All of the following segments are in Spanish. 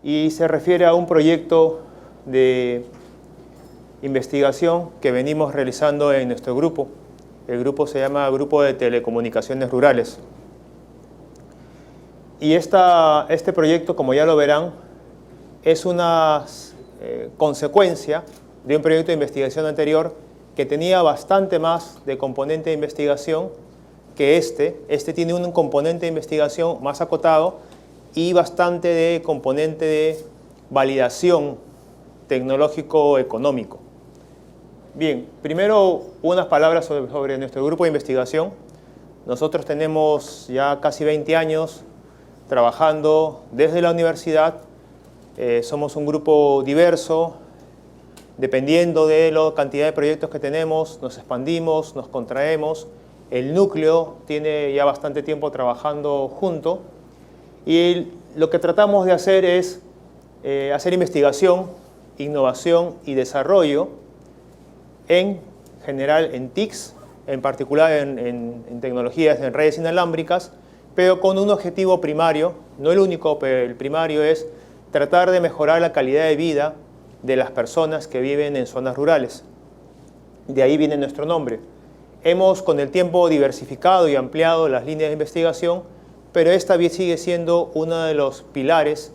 y se refiere a un proyecto de investigación que venimos realizando en nuestro grupo. El grupo se llama Grupo de Telecomunicaciones Rurales. Y este proyecto, como ya lo verán, es una consecuencia de un proyecto de investigación anterior que tenía bastante más de componente de investigación que este. Este tiene un componente de investigación más acotado y bastante de componente de validación tecnológico-económico. Bien, primero unas palabras sobre nuestro grupo de investigación. Nosotros tenemos ya casi 20 años trabajando desde la universidad. Somos un grupo diverso. Dependiendo de la cantidad de proyectos que tenemos, nos expandimos, nos contraemos. El núcleo tiene ya bastante tiempo trabajando junto. Y lo que tratamos de hacer es hacer investigación, innovación y desarrollo en general en TICs, en particular en tecnologías en redes inalámbricas, pero con un objetivo primario, no el único, pero el primario es tratar de mejorar la calidad de vida de las personas que viven en zonas rurales. De ahí viene nuestro nombre. Hemos con el tiempo diversificado y ampliado las líneas de investigación, pero esta sigue siendo uno de los pilares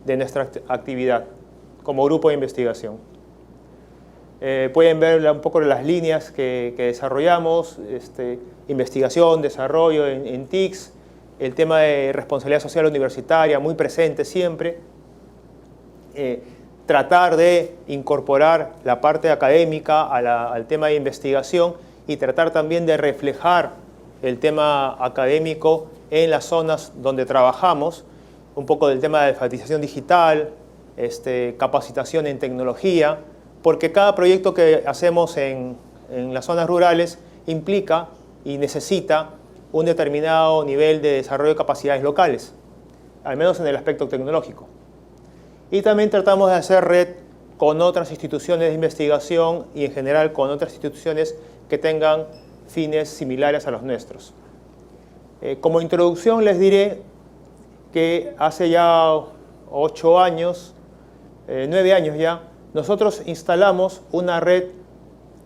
de nuestra actividad como grupo de investigación. Pueden ver un poco las líneas que desarrollamos, investigación, desarrollo en TICs, el tema de responsabilidad social universitaria, muy presente siempre. Tratar de incorporar la parte académica al tema de investigación y tratar también de reflejar el tema académico en las zonas donde trabajamos, un poco del tema de alfabetización digital, capacitación en tecnología, porque cada proyecto que hacemos en las zonas rurales implica y necesita un determinado nivel de desarrollo de capacidades locales, al menos en el aspecto tecnológico. Y también tratamos de hacer red con otras instituciones de investigación y en general con otras instituciones que tengan fines similares a los nuestros. Como introducción les diré que hace ya 8 años, 9 años ya, nosotros instalamos una red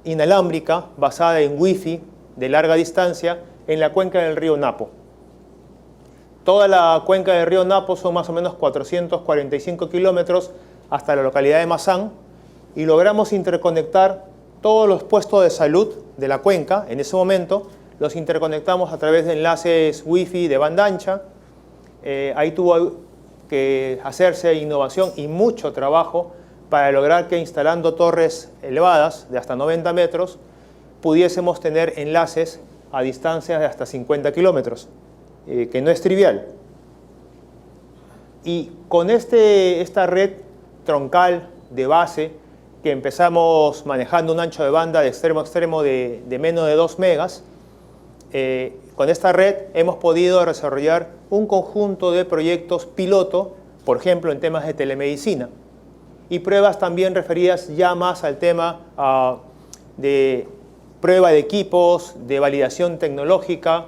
inalámbrica basada en Wi-Fi de larga distancia en la cuenca del río Napo. Toda la cuenca del río Napo son más o menos 445 kilómetros hasta la localidad de Mazán y logramos interconectar todos los puestos de salud de la cuenca. En ese momento los interconectamos a través de enlaces Wi-Fi de banda ancha. Ahí tuvo que hacerse innovación y mucho trabajo para lograr que instalando torres elevadas de hasta 90 metros pudiésemos tener enlaces a distancias de hasta 50 kilómetros. Que no es trivial. Y con esta red troncal de base que empezamos manejando un ancho de banda de extremo a extremo de menos de 2 megas, con esta red hemos podido desarrollar un conjunto de proyectos piloto, por ejemplo en temas de telemedicina, y pruebas también referidas ya más al tema de prueba de equipos, de validación tecnológica,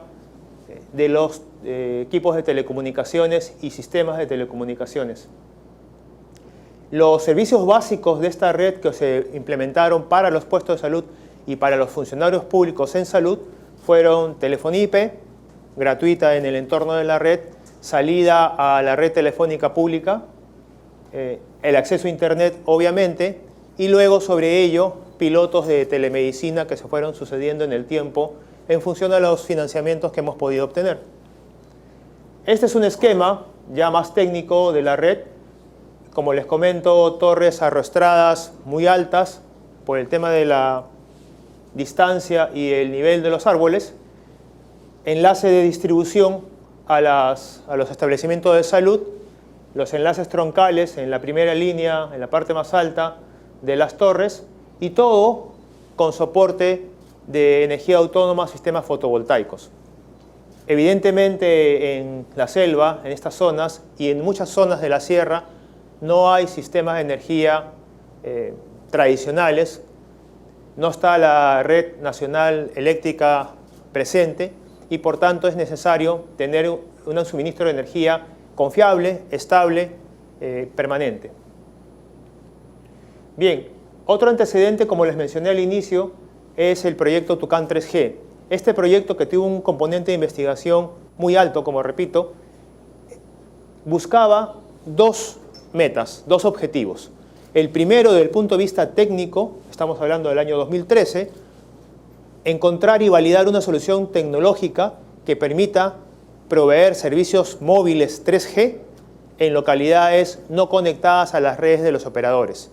de los equipos de telecomunicaciones y sistemas de telecomunicaciones. Los servicios básicos de esta red que se implementaron para los puestos de salud y para los funcionarios públicos en salud fueron telefonía IP, gratuita en el entorno de la red, salida a la red telefónica pública, el acceso a internet obviamente, y luego sobre ello pilotos de telemedicina que se fueron sucediendo en el tiempo en función a los financiamientos que hemos podido obtener. Este es un esquema ya más técnico de la red. Como les comento, torres arrostradas muy altas por el tema de la distancia y el nivel de los árboles, enlace de distribución a los establecimientos de salud, los enlaces troncales en la primera línea, en la parte más alta de las torres, y todo con soporte de energía autónoma, sistemas fotovoltaicos. Evidentemente en la selva, en estas zonas y en muchas zonas de la sierra, no hay sistemas de energía tradicionales, no está la red nacional eléctrica presente y por tanto es necesario tener un suministro de energía confiable, estable permanente. Bien, otro antecedente, como les mencioné al inicio, es el proyecto Tucán 3G. Este proyecto, que tuvo un componente de investigación muy alto, como repito, buscaba dos metas, dos objetivos. El primero, desde el punto de vista técnico, estamos hablando del año 2013, encontrar y validar una solución tecnológica que permita proveer servicios móviles 3G en localidades no conectadas a las redes de los operadores.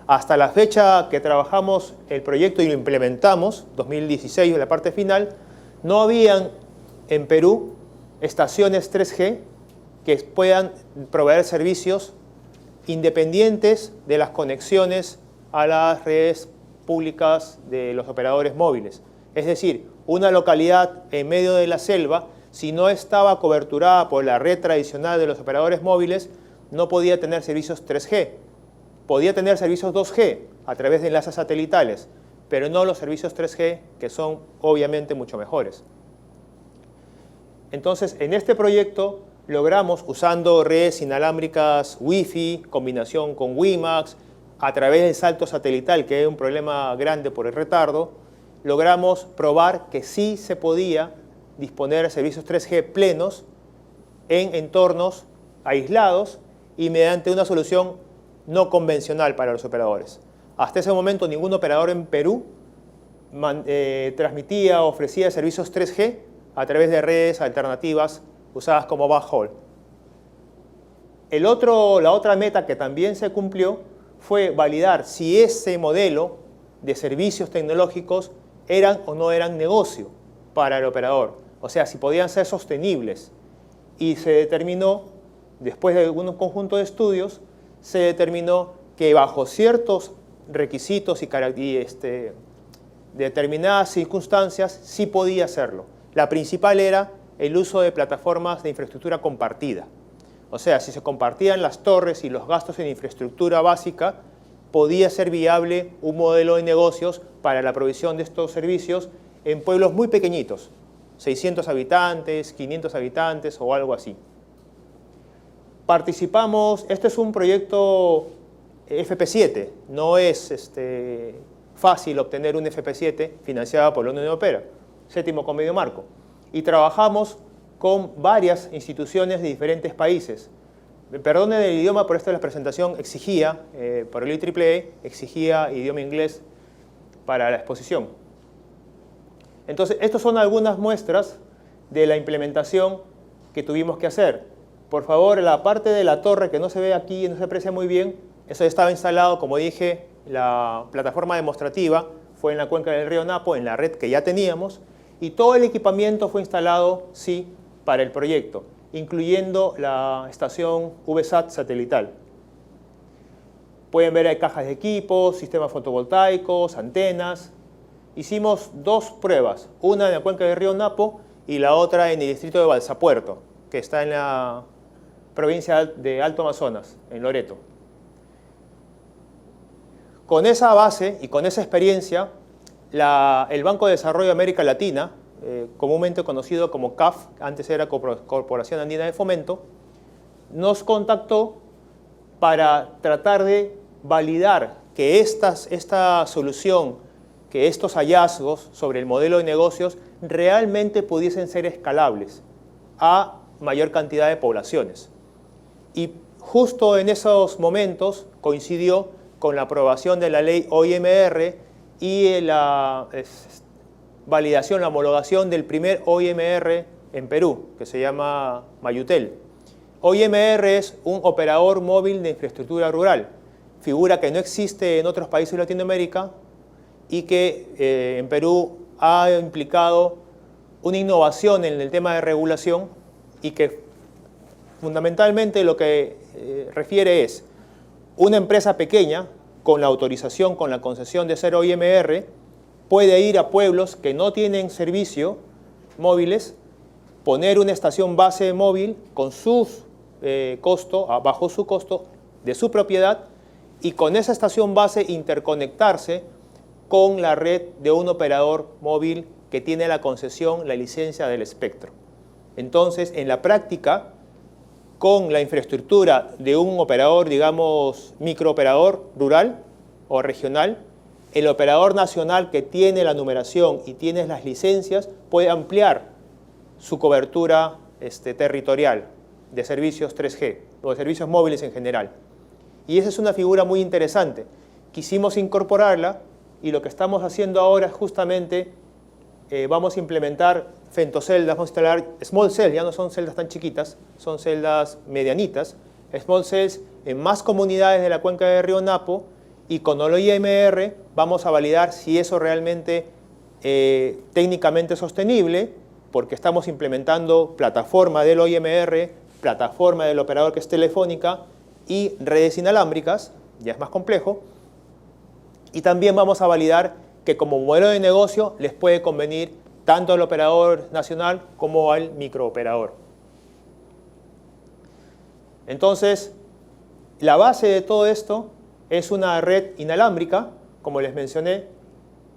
Hasta la fecha que trabajamos el proyecto y lo implementamos, 2016 en la parte final, no habían en Perú estaciones 3G que puedan proveer servicios independientes de las conexiones a las redes públicas de los operadores móviles. Es decir, una localidad en medio de la selva, si no estaba coberturada por la red tradicional de los operadores móviles, no podía tener servicios 3G. Podía tener servicios 2G a través de enlaces satelitales, pero no los servicios 3G, que son obviamente mucho mejores. Entonces, en este proyecto logramos, usando redes inalámbricas Wi-Fi, combinación con WiMAX, a través del salto satelital, que es un problema grande por el retardo, logramos probar que sí se podía disponer de servicios 3G plenos en entornos aislados y mediante una solución no convencional para los operadores. Hasta ese momento ningún operador en Perú transmitía o ofrecía servicios 3G a través de redes alternativas usadas como backhaul. La otra meta que también se cumplió fue validar si ese modelo de servicios tecnológicos eran o no eran negocio para el operador. O sea, si podían ser sostenibles. Y se determinó, después de un conjunto de estudios, se determinó que bajo ciertos requisitos y determinadas circunstancias sí podía hacerlo. La principal era el uso de plataformas de infraestructura compartida. O sea, si se compartían las torres y los gastos en infraestructura básica, podía ser viable un modelo de negocios para la provisión de estos servicios en pueblos muy pequeñitos, 600 habitantes, 500 habitantes o algo así. Participamos, este es un proyecto FP7, no es fácil obtener un FP7 financiado por la Unión Europea, séptimo convenio marco. Y trabajamos con varias instituciones de diferentes países. Perdonen el idioma, por esto la presentación exigía, por el IEEE, exigía idioma inglés para la exposición. Entonces, estas son algunas muestras de la implementación que tuvimos que hacer. Por favor, la parte de la torre que no se ve aquí, no se aprecia muy bien, eso estaba instalado, como dije, la plataforma demostrativa fue en la cuenca del río Napo, en la red que ya teníamos, y todo el equipamiento fue instalado, sí, para el proyecto, incluyendo la estación VSAT satelital. Pueden ver, hay cajas de equipos, sistemas fotovoltaicos, antenas. Hicimos dos pruebas, una en la cuenca del río Napo y la otra en el distrito de Balsapuerto, que está en la provincia de Alto Amazonas, en Loreto. Con esa base y con esa experiencia, el Banco de Desarrollo de América Latina, comúnmente conocido como CAF, antes era Corporación Andina de Fomento, nos contactó para tratar de validar que esta solución, que estos hallazgos sobre el modelo de negocios realmente pudiesen ser escalables a mayor cantidad de poblaciones. Y justo en esos momentos coincidió con la aprobación de la ley OIMR y la validación, la homologación del primer OIMR en Perú, que se llama Mayutel. OIMR es un operador móvil de infraestructura rural, figura que no existe en otros países de Latinoamérica y que en Perú ha implicado una innovación en el tema de regulación y que fundamentalmente lo que refiere es una empresa pequeña con la autorización, con la concesión de ser OIMR, puede ir a pueblos que no tienen servicio móviles, poner una estación base móvil con sus bajo su costo de su propiedad y con esa estación base interconectarse con la red de un operador móvil que tiene la concesión, la licencia del espectro. Entonces, en la práctica, con la infraestructura de un operador, digamos, microoperador rural o regional, el operador nacional que tiene la numeración y tiene las licencias puede ampliar su cobertura territorial de servicios 3G o de servicios móviles en general. Y esa es una figura muy interesante. Quisimos incorporarla y lo que estamos haciendo ahora es justamente vamos a implementar femtoceldas, vamos a instalar small cells, ya no son celdas tan chiquitas, son celdas medianitas, small cells en más comunidades de la cuenca del río Napo, y con el OIMR vamos a validar si eso realmente técnicamente es sostenible, porque estamos implementando plataforma del OIMR, plataforma del operador que es Telefónica y redes inalámbricas, ya es más complejo, y también vamos a validar que como modelo de negocio les puede convenir tanto al operador nacional como al microoperador. Entonces, la base de todo esto es una red inalámbrica, como les mencioné,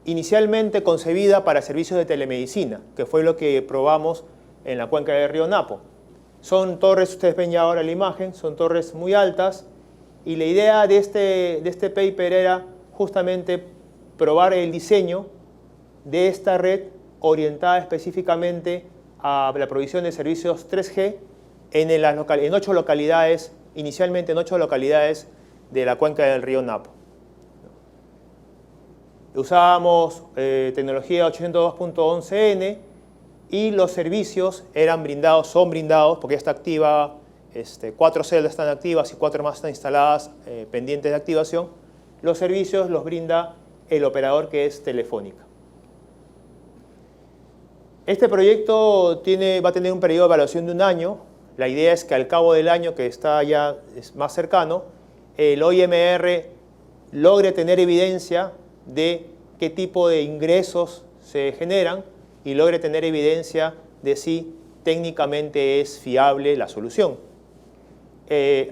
inicialmente concebida para servicios de telemedicina, que fue lo que probamos en la cuenca del río Napo. Son torres, ustedes ven ya ahora la imagen, son torres muy altas, y la idea de este paper era justamente probar el diseño de esta red orientada específicamente a la provisión de servicios 3G en 8 localidades, inicialmente en 8 localidades de la cuenca del río Napo. Usábamos tecnología 802.11n y los servicios son brindados, porque ya está activa, 4 celdas están activas y 4 más están instaladas pendientes de activación. Los servicios los brinda el operador que es Telefónica. Este proyecto va a tener un periodo de evaluación de 1 año. La idea es que al cabo del año, que está ya más cercano, el OIMR logre tener evidencia de qué tipo de ingresos se generan y logre tener evidencia de si técnicamente es fiable la solución.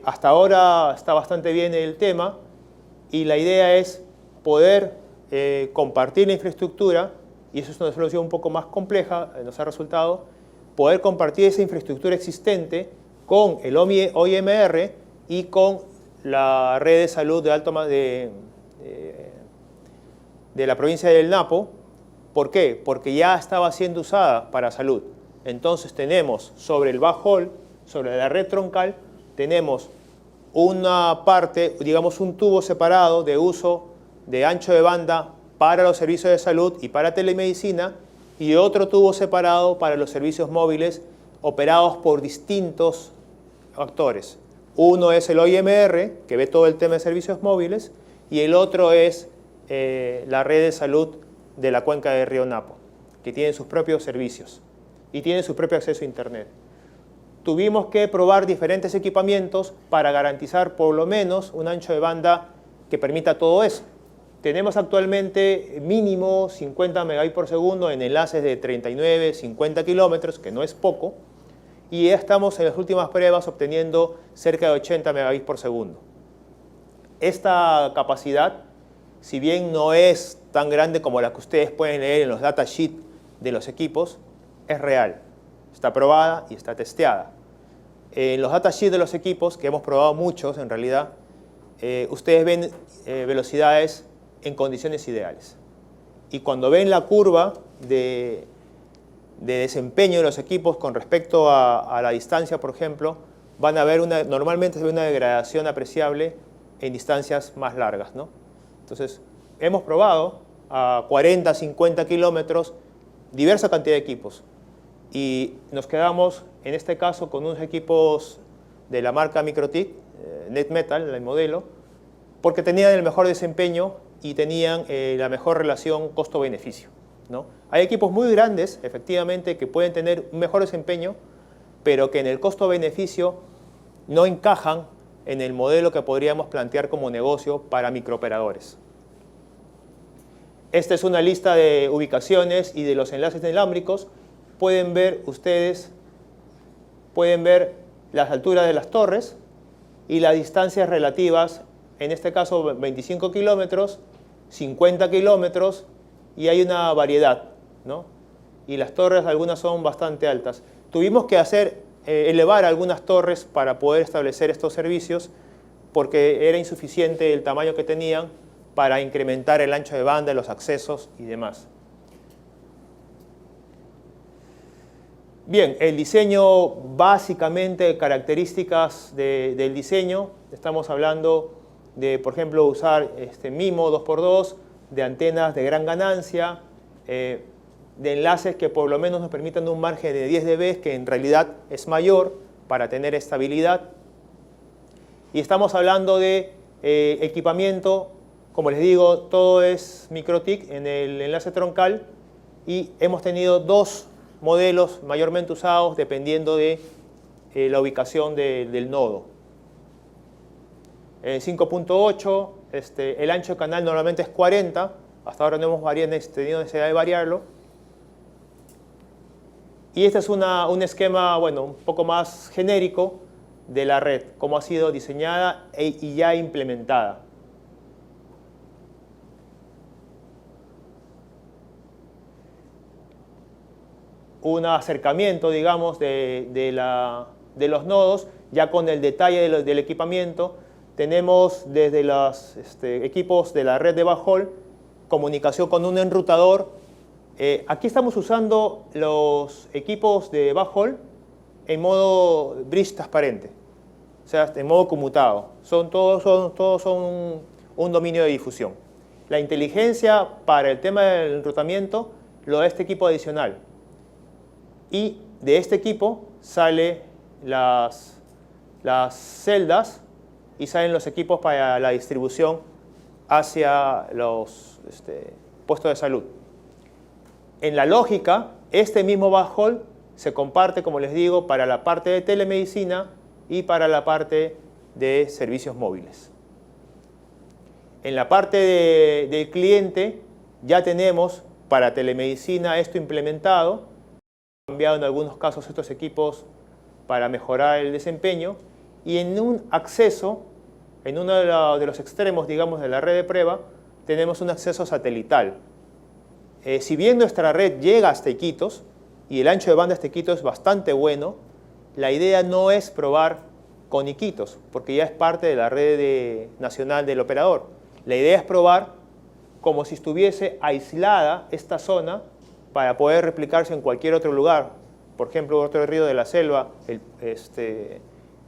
Hasta ahora está bastante bien el tema y la idea es poder compartir la infraestructura, y eso es una solución un poco más compleja, nos ha resultado, poder compartir esa infraestructura existente con el OIMR y con la red de salud de la provincia del Napo. ¿Por qué? Porque ya estaba siendo usada para salud. Entonces tenemos sobre el backhaul, sobre la red troncal, tenemos una parte, digamos un tubo separado de uso de ancho de banda para los servicios de salud y para telemedicina, y otro tubo separado para los servicios móviles operados por distintos actores. Uno es el OIMR, que ve todo el tema de servicios móviles, y el otro es la red de salud de la cuenca del río Napo, que tiene sus propios servicios y tiene su propio acceso a Internet. Tuvimos que probar diferentes equipamientos para garantizar por lo menos un ancho de banda que permita todo eso. Tenemos actualmente mínimo 50 megabits por segundo en enlaces de 39, 50 kilómetros, que no es poco, y ya estamos en las últimas pruebas obteniendo cerca de 80 megabits por segundo. Esta capacidad, si bien no es tan grande como la que ustedes pueden leer en los datasheets de los equipos, es real, está probada y está testeada. En los datasheets de los equipos, que hemos probado muchos en realidad, ustedes ven velocidades en condiciones ideales. Y cuando ven la curva de desempeño de los equipos con respecto a la distancia, por ejemplo, van a ver normalmente se ve una degradación apreciable en distancias más largas, ¿no? Entonces, hemos probado a 40, 50 kilómetros diversa cantidad de equipos y nos quedamos, en este caso, con unos equipos de la marca MikroTik, NetMetal, el modelo, porque tenían el mejor desempeño y tenían la mejor relación costo-beneficio, ¿no? Hay equipos muy grandes, efectivamente, que pueden tener un mejor desempeño, pero que en el costo-beneficio no encajan en el modelo que podríamos plantear como negocio para microoperadores. Esta es una lista de ubicaciones y de los enlaces inalámbricos. Pueden ver ustedes, las alturas de las torres y las distancias relativas, en este caso 25 kilómetros, 50 kilómetros, y hay una variedad, ¿no? Y las torres, algunas son bastante altas. Tuvimos que hacer elevar algunas torres para poder establecer estos servicios porque era insuficiente el tamaño que tenían para incrementar el ancho de banda, los accesos y demás. Bien, el diseño, básicamente, características del diseño. Estamos hablando de, por ejemplo, usar MIMO 2x2, de antenas de gran ganancia, de enlaces que por lo menos nos permitan un margen de 10 dB, que en realidad es mayor para tener estabilidad. Y estamos hablando de equipamiento, como les digo, todo es MikroTik en el enlace troncal y hemos tenido dos modelos mayormente usados dependiendo de la ubicación del nodo. En 5.8 el ancho de canal normalmente es 40, hasta ahora no hemos tenido necesidad de variarlo. Y este es un esquema, bueno, un poco más genérico de la red, cómo ha sido diseñada y ya implementada. Un acercamiento, digamos, de los nodos, ya con el detalle del equipamiento. Tenemos desde los equipos de la red de backhaul, comunicación con un enrutador. Aquí estamos usando los equipos de backhaul en modo bridge transparente, o sea, en modo conmutado. Todos son un dominio de difusión. La inteligencia para el tema del enrutamiento lo da este equipo adicional. Y de este equipo salen las celdas y salen los equipos para la distribución hacia los puestos de salud. En la lógica, este mismo backhaul se comparte, como les digo, para la parte de telemedicina y para la parte de servicios móviles. En la parte del cliente ya tenemos para telemedicina esto implementado. Cambiado en algunos casos estos equipos para mejorar el desempeño, y en un acceso, en uno de los extremos, digamos, de la red de prueba, tenemos un acceso satelital. Si bien nuestra red llega hasta Iquitos y el ancho de banda hasta Iquitos es bastante bueno, la idea no es probar con Iquitos, porque ya es parte de la red nacional del operador. La idea es probar como si estuviese aislada esta zona para poder replicarse en cualquier otro lugar. Por ejemplo, otro río de la Selva, en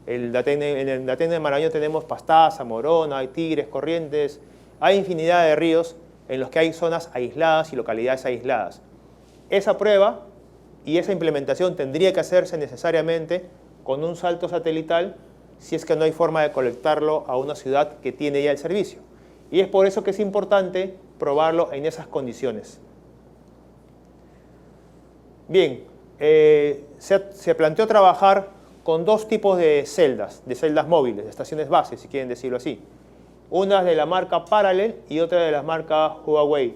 el Datén de Marañón tenemos Pastaza, Morona, hay Tigres, Corrientes, hay infinidad de ríos en los que hay zonas aisladas y localidades aisladas. Esa prueba y esa implementación tendría que hacerse necesariamente con un salto satelital si es que no hay forma de conectarlo a una ciudad que tiene ya el servicio. Y es por eso que es importante probarlo en esas condiciones. Bien, se planteó trabajar con dos tipos de celdas móviles, de estaciones base, si quieren decirlo así. Una de la marca Parallel y otra de la marca Huawei,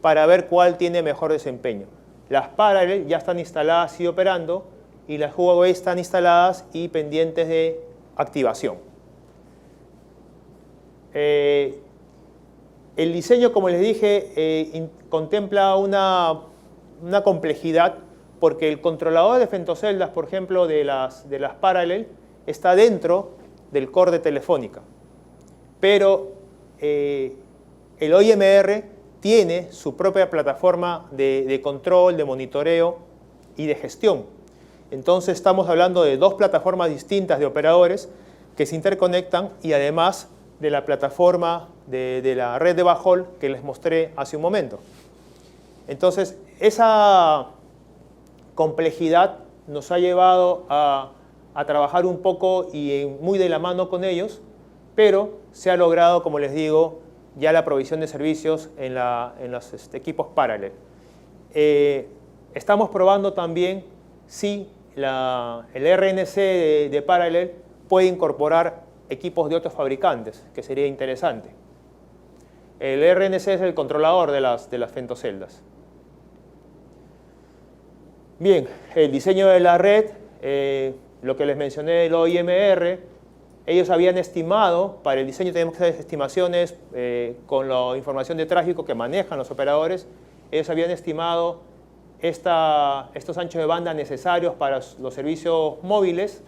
para ver cuál tiene mejor desempeño. Las Parallel ya están instaladas y operando, y las Huawei están instaladas y pendientes de activación. El diseño, como les dije, contempla una complejidad, porque el controlador de femtoceldas, por ejemplo, de las Parallel, está dentro del core de Telefónica. Pero el OIMR tiene su propia plataforma de control, de monitoreo y de gestión. Entonces estamos hablando de dos plataformas distintas de operadores que se interconectan, y además de la plataforma de la red de backhaul que les mostré hace un momento. Entonces, esa complejidad nos ha llevado a trabajar un poco y muy de la mano con ellos, pero se ha logrado, como les digo, ya la provisión de servicios en los equipos Parallel. Estamos probando también si el RNC de Parallel puede incorporar equipos de otros fabricantes, que sería interesante. El RNC es el controlador de las femtoceldas. Bien, el diseño de la red, lo que les mencioné del OIMR, ellos habían estimado, para el diseño tenemos que hacer estimaciones con la información de tráfico que manejan los operadores, ellos habían estimado estos anchos de banda necesarios para los servicios móviles,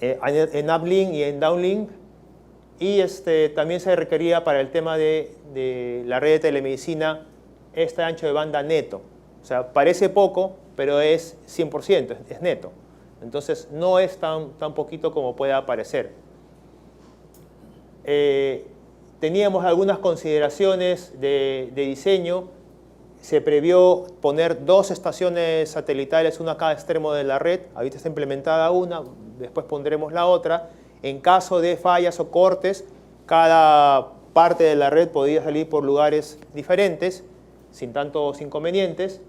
en uplink y en downlink, y también se requería para el tema de la red de telemedicina este ancho de banda neto. O sea, parece poco, pero es 100%, es neto. Entonces, no es tan poquito como pueda parecer. Teníamos algunas consideraciones de diseño. Se previó poner 2 estaciones satelitales, una a cada extremo de la red. Ahorita está implementada una, después pondremos la otra. En caso de fallas o cortes, cada parte de la red podía salir por lugares diferentes, sin tantos inconvenientes.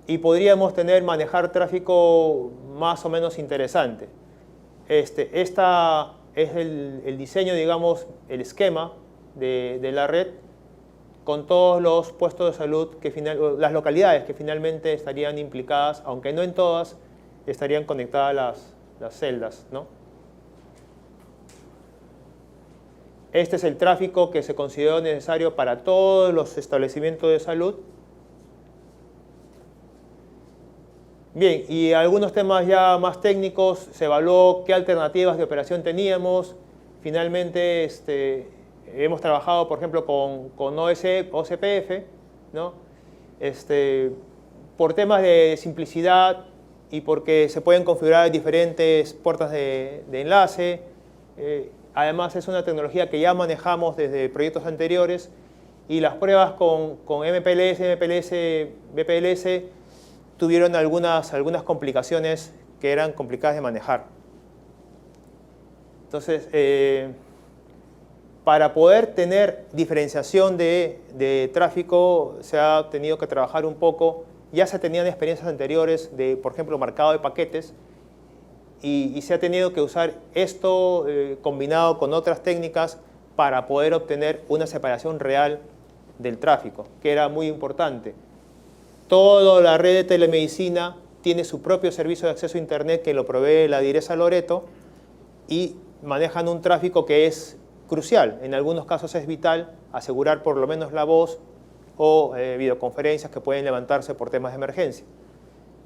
Y podríamos manejar tráfico más o menos interesante. Esta es el diseño, digamos, el esquema de la red, con todos los puestos de salud, las localidades que finalmente estarían implicadas, aunque no en todas, estarían conectadas las celdas, ¿no? Este es el tráfico que se consideró necesario para todos los establecimientos de salud. Bien, y algunos temas ya más técnicos, se evaluó qué alternativas de operación teníamos. Finalmente, hemos trabajado, por ejemplo, con OCPF, ¿no? Por temas de simplicidad y porque se pueden configurar diferentes puertas de enlace. Además, es una tecnología que ya manejamos desde proyectos anteriores, y las pruebas con MPLS, BPLS, tuvieron algunas complicaciones que eran complicadas de manejar. Entonces, para poder tener diferenciación de tráfico, se ha tenido que trabajar un poco. Ya se tenían experiencias anteriores de, por ejemplo, marcado de paquetes, y se ha tenido que usar esto combinado con otras técnicas para poder obtener una separación real del tráfico, que era muy importante. Toda la red de telemedicina tiene su propio servicio de acceso a Internet que lo provee la Diresa Loreto, y manejan un tráfico que es crucial. En algunos casos es vital asegurar por lo menos la voz o videoconferencias que pueden levantarse por temas de emergencia.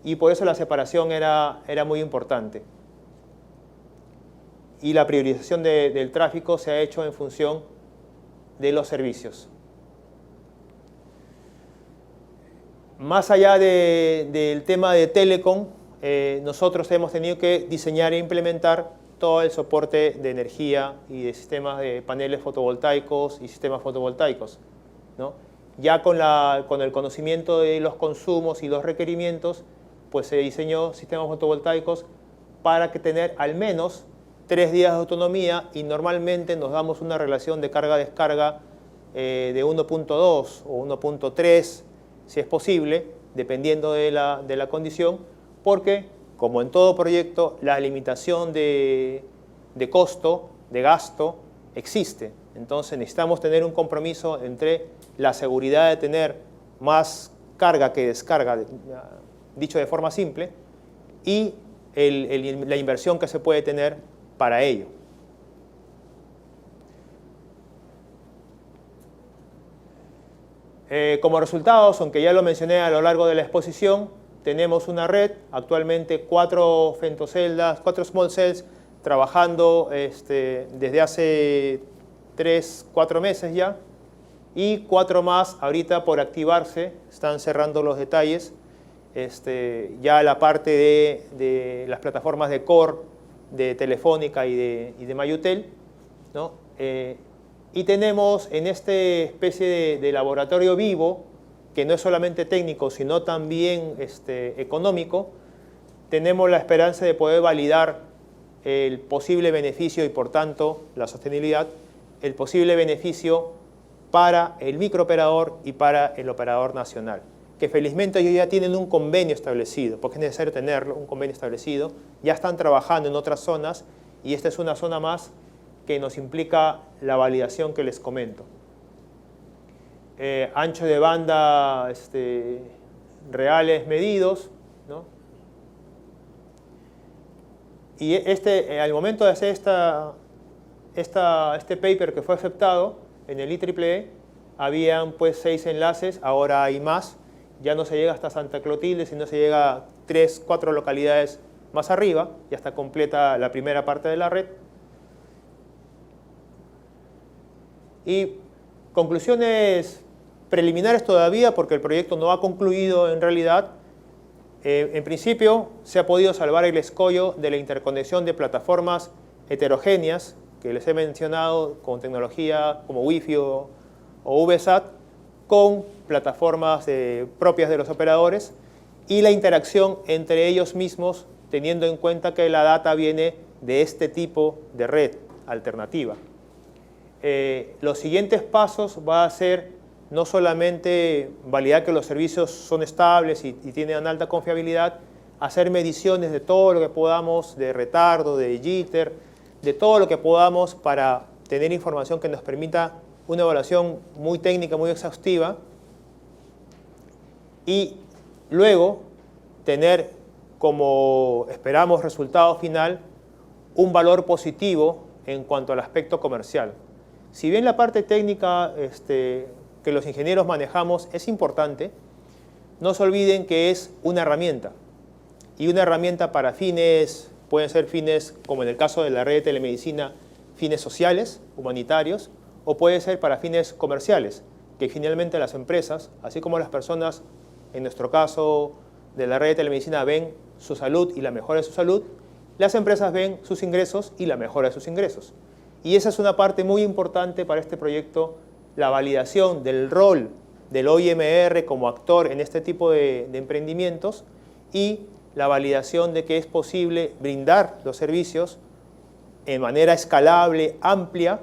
Y por eso la separación era muy importante. Y la priorización del tráfico se ha hecho en función de los servicios. Más allá del tema de telecom, nosotros hemos tenido que diseñar e implementar todo el soporte de energía y de sistemas de paneles fotovoltaicos y sistemas fotovoltaicos, ¿no? Ya con el conocimiento de los consumos y los requerimientos, pues se diseñó sistemas fotovoltaicos para tener al menos 3 días de autonomía, y normalmente nos damos una relación de carga-descarga de 1.2 o 1.3, si es posible, dependiendo de la condición, porque, como en todo proyecto, la limitación de costo, de gasto, existe. Entonces necesitamos tener un compromiso entre la seguridad de tener más carga que descarga, dicho de forma simple, y la inversión que se puede tener para ello. Como resultados, aunque ya lo mencioné a lo largo de la exposición, tenemos una red, actualmente 4 femtoceldas, 4 small cells, trabajando desde hace 3-4 meses ya, y 4 más ahorita por activarse, están cerrando los detalles. Ya la parte de las plataformas de Core, de Telefónica y de Mayutel, ¿no? Y tenemos en esta especie de laboratorio vivo, que no es solamente técnico, sino también económico, tenemos la esperanza de poder validar el posible beneficio y, por tanto, la sostenibilidad, el posible beneficio para el microoperador y para el operador nacional, que felizmente ellos ya tienen un convenio establecido, porque es necesario tenerlo, un convenio establecido, ya están trabajando en otras zonas, y esta es una zona más que nos implica la validación que les comento. Ancho de banda reales medidos, ¿no? Y al momento de hacer este paper que fue aceptado en el IEEE, habían pues 6 enlaces, ahora hay más. Ya no se llega hasta Santa Clotilde, sino se llega a 3, 4 localidades más arriba, ya está completa la primera parte de la red. Y conclusiones preliminares todavía, porque el proyecto no ha concluido en realidad. En principio, se ha podido salvar el escollo de la interconexión de plataformas heterogéneas, que les he mencionado, con tecnología como Wi-Fi o VSAT, con plataformas propias de los operadores, y la interacción entre ellos mismos, teniendo en cuenta que la data viene de este tipo de red alternativa. Los siguientes pasos va a ser no solamente validar que los servicios son estables y tienen alta confiabilidad, hacer mediciones de todo lo que podamos, de retardo, de jitter, de todo lo que podamos para tener información que nos permita una evaluación muy técnica, muy exhaustiva, y luego tener como esperamos resultado final un valor positivo en cuanto al aspecto comercial. Si bien la parte técnica que los ingenieros manejamos es importante, no se olviden que es una herramienta, y una herramienta para fines, pueden ser fines, como en el caso de la red de telemedicina, fines sociales, humanitarios, o puede ser para fines comerciales, que finalmente las empresas, así como las personas, en nuestro caso de la red de telemedicina, ven su salud y la mejora de su salud, las empresas ven sus ingresos y la mejora de sus ingresos. Y esa es una parte muy importante para este proyecto, la validación del rol del OIMR como actor en este tipo de emprendimientos y la validación de que es posible brindar los servicios en manera escalable, amplia,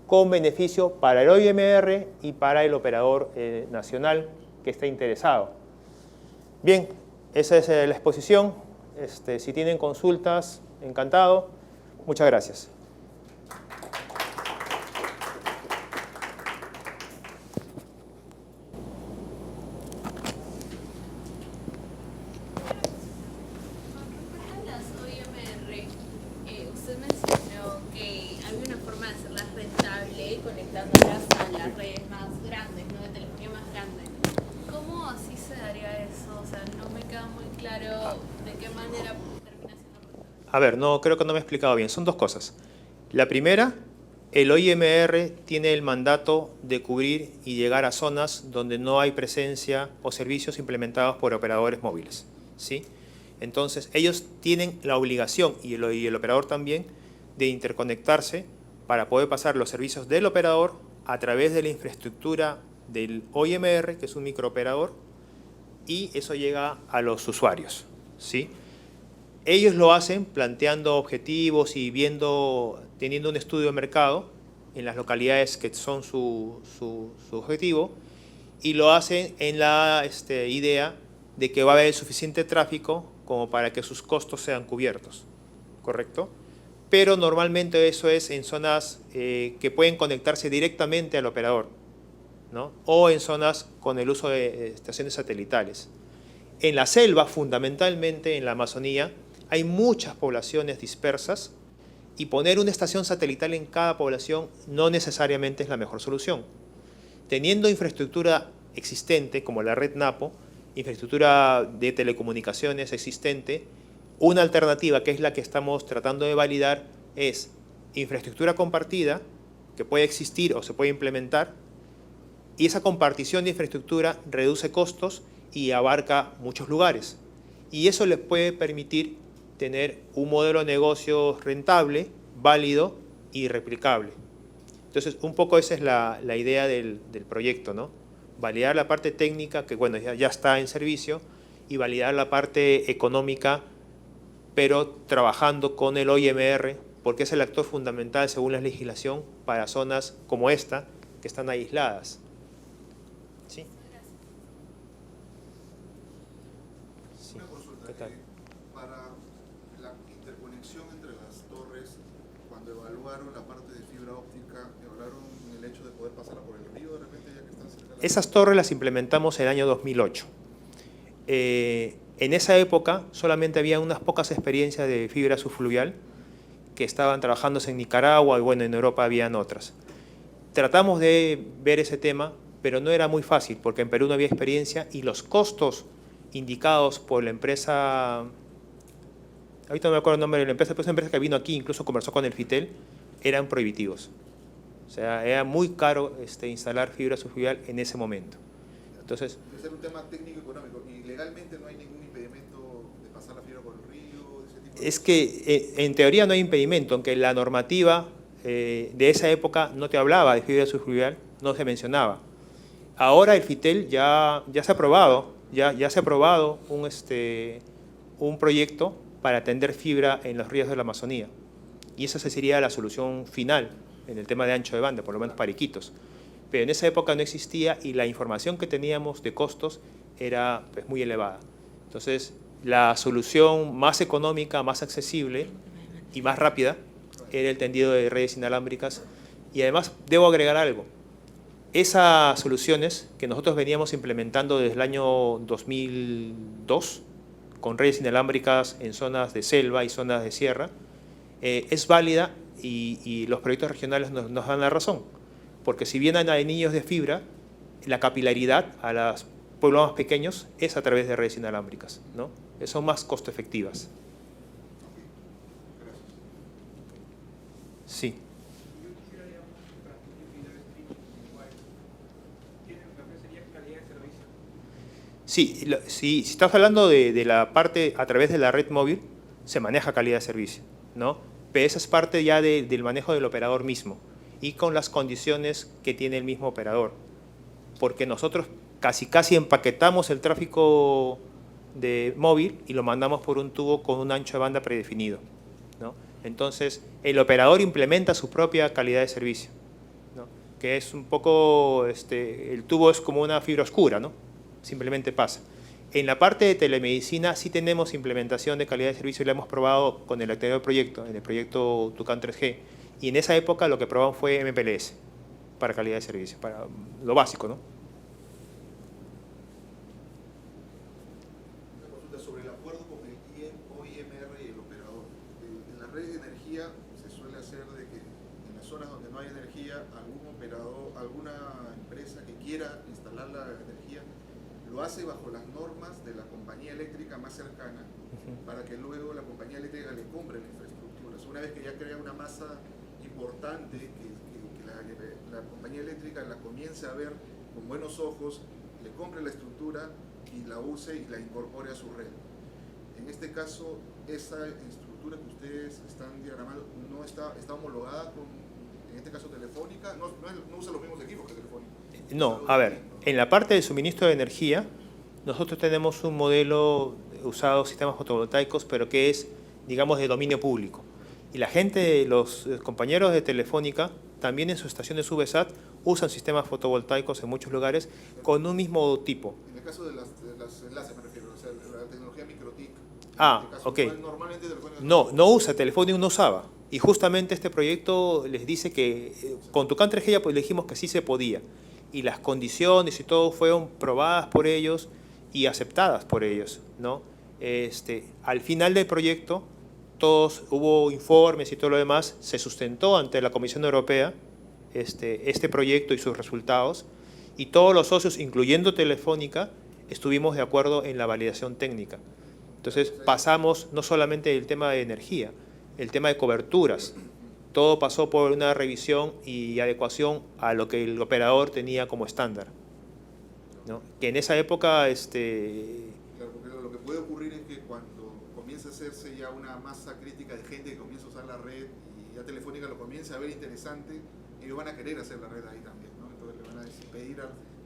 con beneficio para el OIMR y para el operador nacional que esté interesado. Bien, esa es la exposición. Si tienen consultas, encantado. Muchas gracias. A ver, no, creo que no me he explicado bien. Son dos cosas. La primera, el OIMR tiene el mandato de cubrir y llegar a zonas donde no hay presencia o servicios implementados por operadores móviles, ¿sí? Entonces, ellos tienen la obligación, y el operador también, de interconectarse para poder pasar los servicios del operador a través de la infraestructura del OIMR, que es un microoperador, y eso llega a los usuarios, ¿sí? Ellos lo hacen planteando objetivos y teniendo un estudio de mercado en las localidades que son su objetivo, y lo hacen en la idea de que va a haber suficiente tráfico como para que sus costos sean cubiertos, ¿correcto? Pero normalmente eso es en zonas que pueden conectarse directamente al operador, ¿no? O en zonas con el uso de estaciones satelitales. En la selva, fundamentalmente en la Amazonía, hay muchas poblaciones dispersas y poner una estación satelital en cada población no necesariamente es la mejor solución. Teniendo infraestructura existente, como la red NAPO, infraestructura de telecomunicaciones existente, una alternativa, que es la que estamos tratando de validar, es infraestructura compartida, que puede existir o se puede implementar, y esa compartición de infraestructura reduce costos y abarca muchos lugares. Y eso les puede permitir tener un modelo de negocio rentable, válido y replicable. Entonces, un poco esa es la idea del proyecto, ¿no? Validar la parte técnica, que bueno, ya está en servicio, y validar la parte económica, pero trabajando con el OIMR, porque es el actor fundamental según la legislación para zonas como esta, que están aisladas. ¿Sí? Sí. Una consulta. ¿Qué tal? Para la interconexión entre las torres, cuando evaluaron la parte de fibra óptica, evaluaron el hecho de poder pasarla por el río de repente, ya que están cerca de la... Esas torres las implementamos en el año 2008. En esa época solamente había unas pocas experiencias de fibra subfluvial que estaban trabajándose en Nicaragua, y bueno, en Europa habían otras. Tratamos de ver ese tema, pero no era muy fácil porque en Perú no había experiencia y los costos indicados por la empresa, ahorita no me acuerdo el nombre de la empresa, pero es una empresa que vino aquí, incluso conversó con el FITEL, eran prohibitivos. O sea, era muy caro instalar fibra subfluvial en ese momento. Entonces, debe ser un tema técnico económico y legalmente no hay ningún impedimento de pasar la fibra por el río, ese tipo de es que en teoría no hay impedimento, aunque la normativa de esa época no te hablaba de fibra subfluvial, no se mencionaba. Ahora el FITEL ya se ha aprobado, ya se ha aprobado un proyecto para atender fibra en los ríos de la Amazonía. Y esa sería la solución final en el tema de ancho de banda, por lo menos para Iquitos. Pero en esa época no existía y la información que teníamos de costos era pues, muy elevada. Entonces, la solución más económica, más accesible y más rápida era el tendido de redes inalámbricas. Y además, debo agregar algo. Esas soluciones que nosotros veníamos implementando desde el año 2002, con redes inalámbricas en zonas de selva y zonas de sierra, es válida y los proyectos regionales nos dan la razón. Porque si bien hay niños de fibra, la capilaridad a los pueblos más pequeños es a través de redes inalámbricas, ¿no? Son más costo efectivas. Sí. Sí, si estás hablando de la parte a través de la red móvil, se maneja calidad de servicio, ¿no? Pero esa es parte ya del manejo del operador mismo y con las condiciones que tiene el mismo operador. Porque nosotros casi empaquetamos el tráfico de móvil y lo mandamos por un tubo con un ancho de banda predefinido, ¿no? Entonces, el operador implementa su propia calidad de servicio, ¿no? Que es un poco, el tubo es como una fibra oscura, ¿no? Simplemente pasa. En la parte de telemedicina sí tenemos implementación de calidad de servicio y la hemos probado con el anterior proyecto, en el proyecto Tucán 3G. Y en esa época lo que probamos fue MPLS para calidad de servicio, para lo básico, ¿no? Una consulta sobre el acuerdo con el OIMR y el operador. En las redes de energía se suele hacer de que en las zonas donde no hay energía, algún operador, alguna empresa que quiera instalar la energía, lo hace bajo las normas de la compañía eléctrica más cercana para que luego la compañía eléctrica le compre la infraestructura. Una vez que ya crea una masa importante, que la compañía eléctrica la comience a ver con buenos ojos, le compre la estructura y la use y la incorpore a su red. En este caso, esa estructura que ustedes están diagramando no está homologada con, en este caso, Telefónica, no usa los mismos equipos que Telefónica. No, a ver, en la parte de suministro de energía, nosotros tenemos un modelo usado sistemas fotovoltaicos, pero que es, digamos, de dominio público. Y la gente, los compañeros de Telefónica, también en sus estaciones VSAT, usan sistemas fotovoltaicos en muchos lugares con un mismo tipo. En el caso de las enlaces me refiero, o sea, la tecnología MikroTik. Ah, en este caso, ok. Normalmente Telefónica no usa, Telefónica no usaba. Y justamente este proyecto les dice que con Tucán 3G ya pues, le dijimos que sí se podía. Y las condiciones y todo fueron probadas por ellos y aceptadas por ellos, ¿no? Al final del proyecto, hubo informes y todo lo demás, se sustentó ante la Comisión Europea este proyecto y sus resultados, y todos los socios, incluyendo Telefónica, estuvimos de acuerdo en la validación técnica. Entonces pasamos no solamente el tema de energía, el tema de coberturas, todo pasó por una revisión y adecuación a lo que el operador tenía como estándar, ¿no? Que en esa época... Claro, porque lo que puede ocurrir es que cuando comienza a hacerse ya una masa crítica de gente que comienza a usar la red y ya Telefónica lo comienza a ver interesante, ellos van a querer hacer la red ahí también, ¿no? Entonces le van a pedir,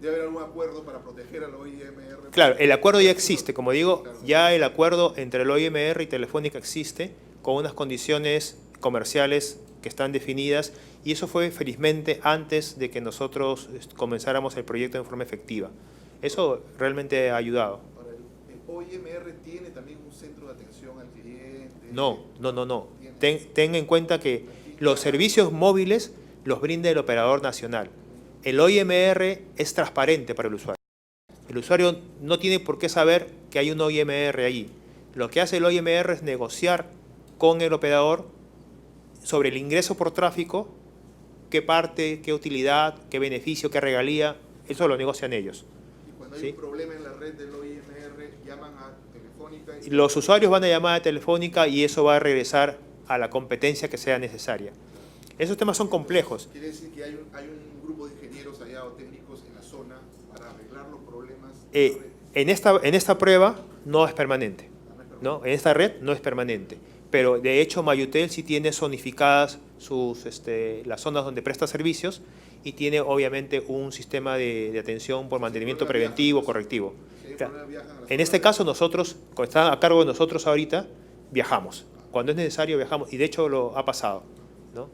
debe haber algún acuerdo para proteger al OIMR. Claro, el acuerdo ya existe, como digo, claro, ya el acuerdo entre el OIMR y Telefónica existe con unas condiciones comerciales que están definidas, y eso fue felizmente antes de que nosotros comenzáramos el proyecto de forma efectiva. Eso realmente ha ayudado. Ahora, ¿el OIMR tiene también un centro de atención al cliente? No. Ten en cuenta que los servicios móviles los brinda el operador nacional. El OIMR es transparente para el usuario. El usuario no tiene por qué saber que hay un OIMR allí. Lo que hace el OIMR es negociar con el operador sobre el ingreso por tráfico, qué parte, qué utilidad, qué beneficio, qué regalía Eso lo negocian ellos. Y cuando hay ¿Sí? un problema en la red del OIMR, llaman a Telefónica. Y Los usuarios van a llamar a Telefónica y eso va a regresar a la competencia que sea necesaria. Esos temas son complejos. quiere decir que hay un grupo de ingenieros allá o técnicos en la zona para arreglar los problemas. En esta prueba no es permanente, ¿no? En esta red no es permanente, pero de hecho Mayutel sí tiene zonificadas las zonas donde presta servicios y tiene obviamente un sistema de atención por mantenimiento preventivo, correctivo. En este caso nosotros, cuando está a cargo de nosotros ahorita, viajamos. Cuando es necesario viajamos y de hecho lo ha pasado, ¿no?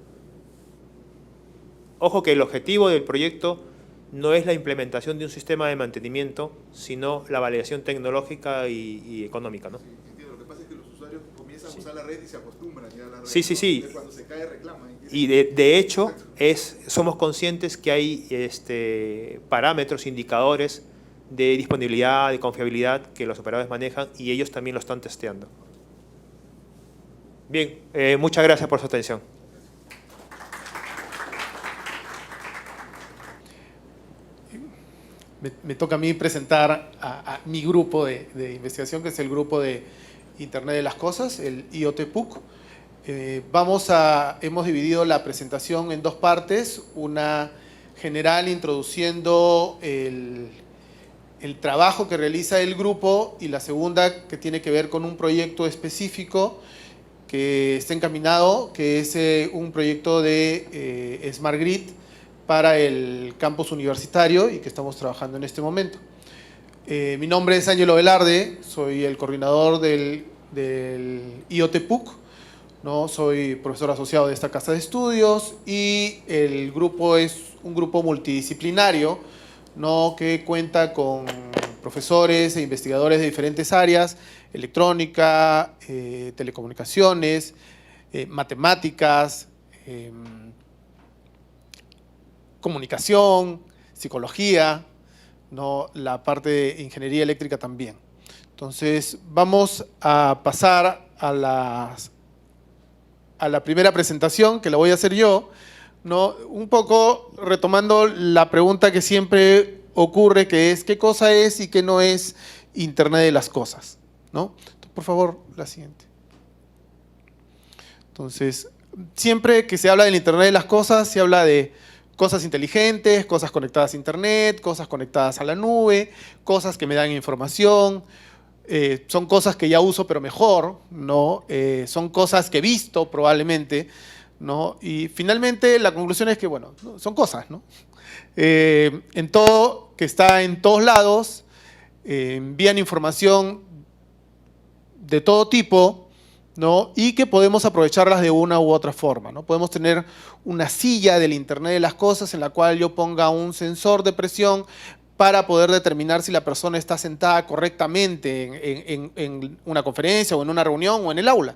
Ojo que el objetivo del proyecto no es la implementación de un sistema de mantenimiento, sino la validación tecnológica y económica, ¿no? Sí, entiendo. Lo que pasa es que los usuarios comienzan a usar la red y se acostumbran ya a la red. Sí, sí, sí. Cuando se cae reclaman. Y de hecho somos conscientes que hay parámetros, indicadores de disponibilidad, de confiabilidad que los operadores manejan y ellos también lo están testeando. Bien, muchas gracias por su atención. Me toca a mí presentar a mi grupo de investigación, que es el grupo de Internet de las Cosas, el IoT-PUC. Hemos dividido la presentación en dos partes, una general introduciendo el trabajo que realiza el grupo y la segunda que tiene que ver con un proyecto específico que está encaminado, que es un proyecto de Smart Grid para el campus universitario y que estamos trabajando en este momento. Mi nombre es Ángelo Velarde, soy el coordinador del IoT-PUC, ¿no? Soy profesor asociado de esta casa de estudios y el grupo es un grupo multidisciplinario, ¿no? Que cuenta con profesores e investigadores de diferentes áreas, electrónica, telecomunicaciones, matemáticas, comunicación, psicología, ¿no? La parte de ingeniería eléctrica también. Entonces, vamos a pasar a la primera presentación, que la voy a hacer yo, ¿no? Un poco retomando la pregunta que siempre ocurre, que es ¿qué cosa es y qué no es Internet de las Cosas? ¿No? Por favor, la siguiente. Entonces, siempre que se habla del Internet de las Cosas, se habla de cosas inteligentes, cosas conectadas a Internet, cosas conectadas a la nube, cosas que me dan información, son cosas que ya uso pero mejor, ¿no? Son cosas que he visto probablemente, ¿no? Y finalmente la conclusión es que, bueno, son cosas, ¿no? En todo, que está en todos lados, envían información de todo tipo, ¿no? Y que podemos aprovecharlas de una u otra forma, ¿no? Podemos tener una silla del Internet de las Cosas en la cual yo ponga un sensor de presión para poder determinar si la persona está sentada correctamente en una conferencia o en una reunión o en el aula,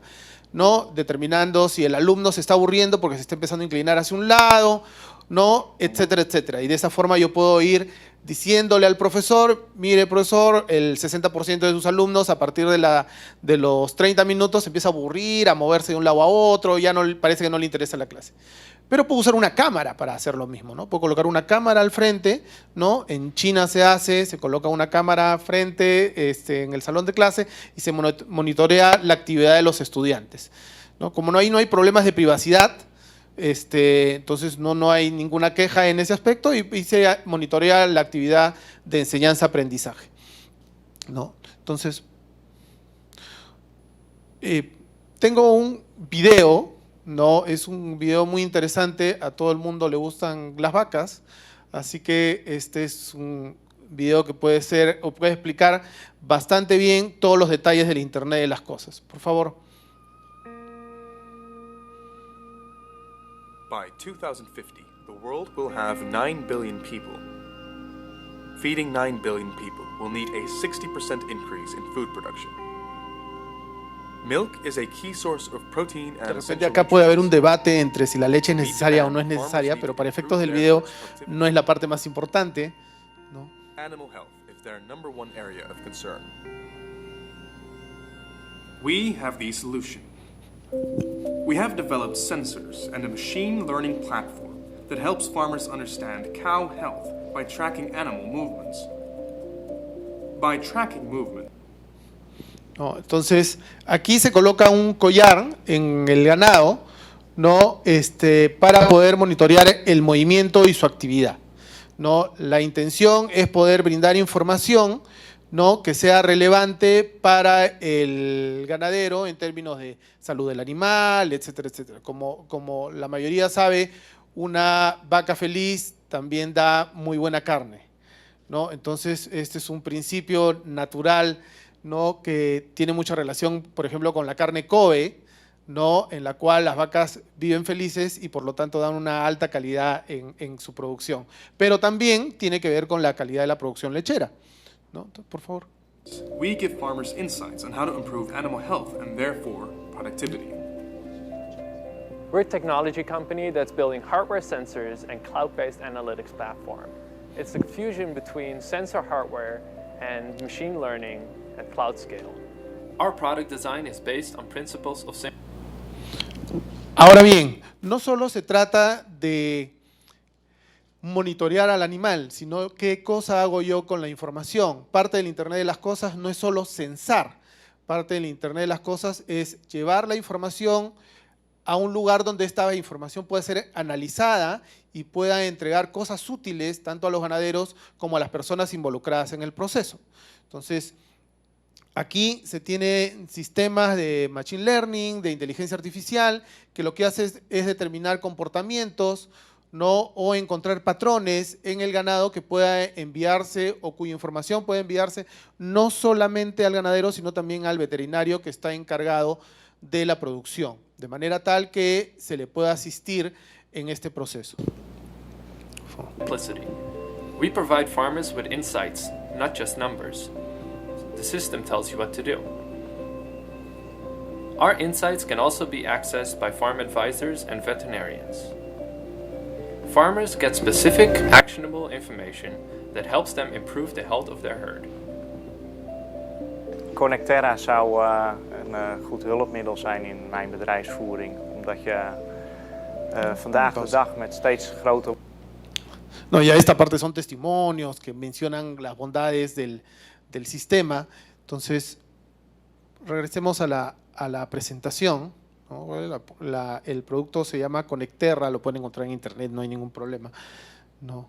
¿no? Determinando si el alumno se está aburriendo porque se está empezando a inclinar hacia un lado, ¿no? Etcétera, etcétera. Y de esa forma yo puedo ir diciéndole al profesor, mire profesor, el 60% de sus alumnos a partir de los 30 minutos empieza a aburrir, a moverse de un lado a otro, ya no parece que no le interesa la clase. Pero puedo usar una cámara para hacer lo mismo, ¿no? Puedo colocar una cámara al frente, ¿no? En China se coloca una cámara frente en el salón de clase y se monitorea la actividad de los estudiantes, ¿no? Como ahí no hay problemas de privacidad, entonces no hay ninguna queja en ese aspecto y se monitorea la actividad de enseñanza-aprendizaje, ¿no? Entonces, tengo un video, ¿no? Es un video muy interesante, a todo el mundo le gustan las vacas, así que este es un video que puede explicar bastante bien todos los detalles del Internet de las Cosas. Por favor. By 2050, the world will have 9 billion people. Feeding 9 billion people will need a 60% increase in food production. Milk is a key source of protein and De repente acá puede haber un debate entre si la leche es necesaria o no es necesaria, pero para efectos del video no es la parte más importante, ¿no? Animal health is their number one area of concern. We have the solution. We have developed sensors and a machine learning platform that helps farmers understand cow health by tracking animal movements. By tracking movement, ¿no? Entonces, aquí se coloca un collar en el ganado, ¿no? Para poder monitorear el movimiento y su actividad, ¿no? La intención es poder brindar información, ¿no? Que sea relevante para el ganadero en términos de salud del animal, etcétera, etcétera. Como la mayoría sabe, una vaca feliz también da muy buena carne, ¿no? Entonces, este es un principio natural, ¿no? Que tiene mucha relación, por ejemplo, con la carne Kobe, ¿no? En la cual las vacas viven felices y por lo tanto dan una alta calidad en su producción. Pero también tiene que ver con la calidad de la producción lechera, ¿no? Entonces, por favor. we give farmers insights on how to improve animal health and therefore productivity. We're a technology company that's building hardware sensors and cloud-based analytics platform. It's the fusion between sensor hardware and machine learning at cloud scale. Our product design is based on principles of Ahora bien, no solo se trata de monitorear al animal, sino qué cosa hago yo con la información. Parte del Internet de las Cosas no es solo censar, parte del Internet de las Cosas es llevar la información a un lugar donde esta información pueda ser analizada y pueda entregar cosas útiles tanto a los ganaderos como a las personas involucradas en el proceso. Entonces, aquí se tienen sistemas de machine learning, de inteligencia artificial, que lo que hace es determinar comportamientos, ¿no? O encontrar patrones en el ganado que pueda enviarse o cuya información puede enviarse no solamente al ganadero, sino también al veterinario que está encargado de la producción, de manera tal que se le pueda asistir en este proceso. simplicity. We provide farmers with insights, not just numbers. The system tells you what to do. Our insights can also be accessed by farm advisors and veterinarians. Farmers get specific, actionable information that helps them improve the health of their herd. Connecterra zou een goed hulpmiddel zijn in mijn bedrijfsvoering, omdat je vandaag de dag met steeds grotere... No, ya esta parte son testimonios que mencionan las bondades del sistema. Entonces, regresemos a la presentación, ¿no? El producto se llama Connecterra, lo pueden encontrar en internet, no hay ningún problema, ¿no?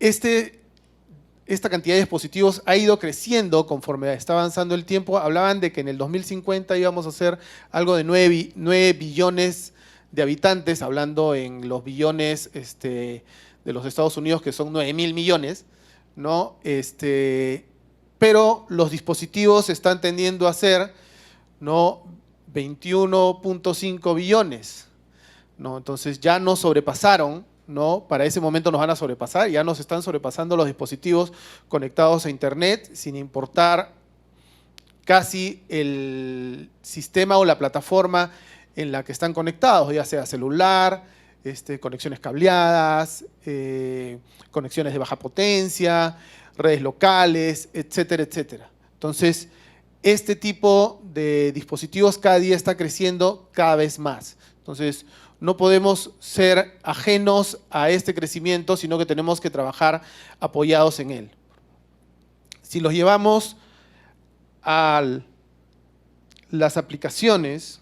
Esta cantidad de dispositivos ha ido creciendo conforme está avanzando el tiempo. Hablaban de que en el 2050 íbamos a hacer algo de 9 billones de habitantes, hablando en los billones de los Estados Unidos, que son 9.000 millones, ¿no? Pero los dispositivos están tendiendo a ser, ¿no? 21.5 billones, ¿no? Entonces ya nos sobrepasaron, ¿no? Para ese momento nos van a sobrepasar, ya nos están sobrepasando los dispositivos conectados a internet, sin importar casi el sistema o la plataforma en la que están conectados, ya sea celular, conexiones cableadas, conexiones de baja potencia, redes locales, etcétera, etcétera. Entonces, este tipo de dispositivos cada día está creciendo cada vez más. Entonces, no podemos ser ajenos a este crecimiento, sino que tenemos que trabajar apoyados en él. Si los llevamos a las aplicaciones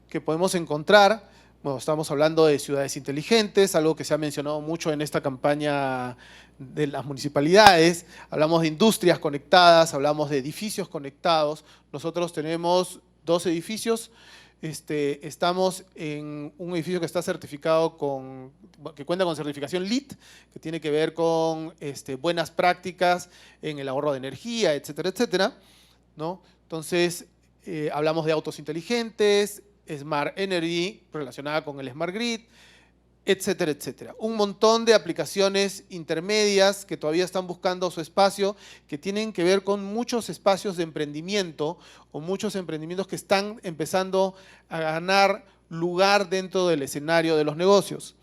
que podemos encontrar, bueno, estamos hablando de ciudades inteligentes, algo que se ha mencionado mucho en esta campaña de las municipalidades, hablamos de industrias conectadas, hablamos de edificios conectados. Nosotros tenemos 2 edificios, estamos en un edificio que está certificado que cuenta con certificación LEED, que tiene que ver con buenas prácticas en el ahorro de energía, etcétera, etcétera, ¿no? Entonces, hablamos de autos inteligentes, Smart Energy, relacionada con el Smart Grid, etcétera, etcétera. Un montón de aplicaciones intermedias que todavía están buscando su espacio, que tienen que ver con muchos espacios de emprendimiento o muchos emprendimientos que están empezando a ganar lugar dentro del escenario de los negocios.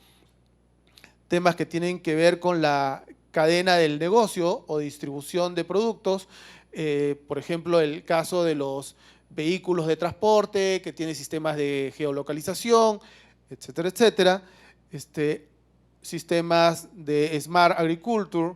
Temas que tienen que ver con la cadena del negocio o distribución de productos, por ejemplo, el caso de los vehículos de transporte que tienen sistemas de geolocalización, etcétera, etcétera. sistemas de Smart Agriculture,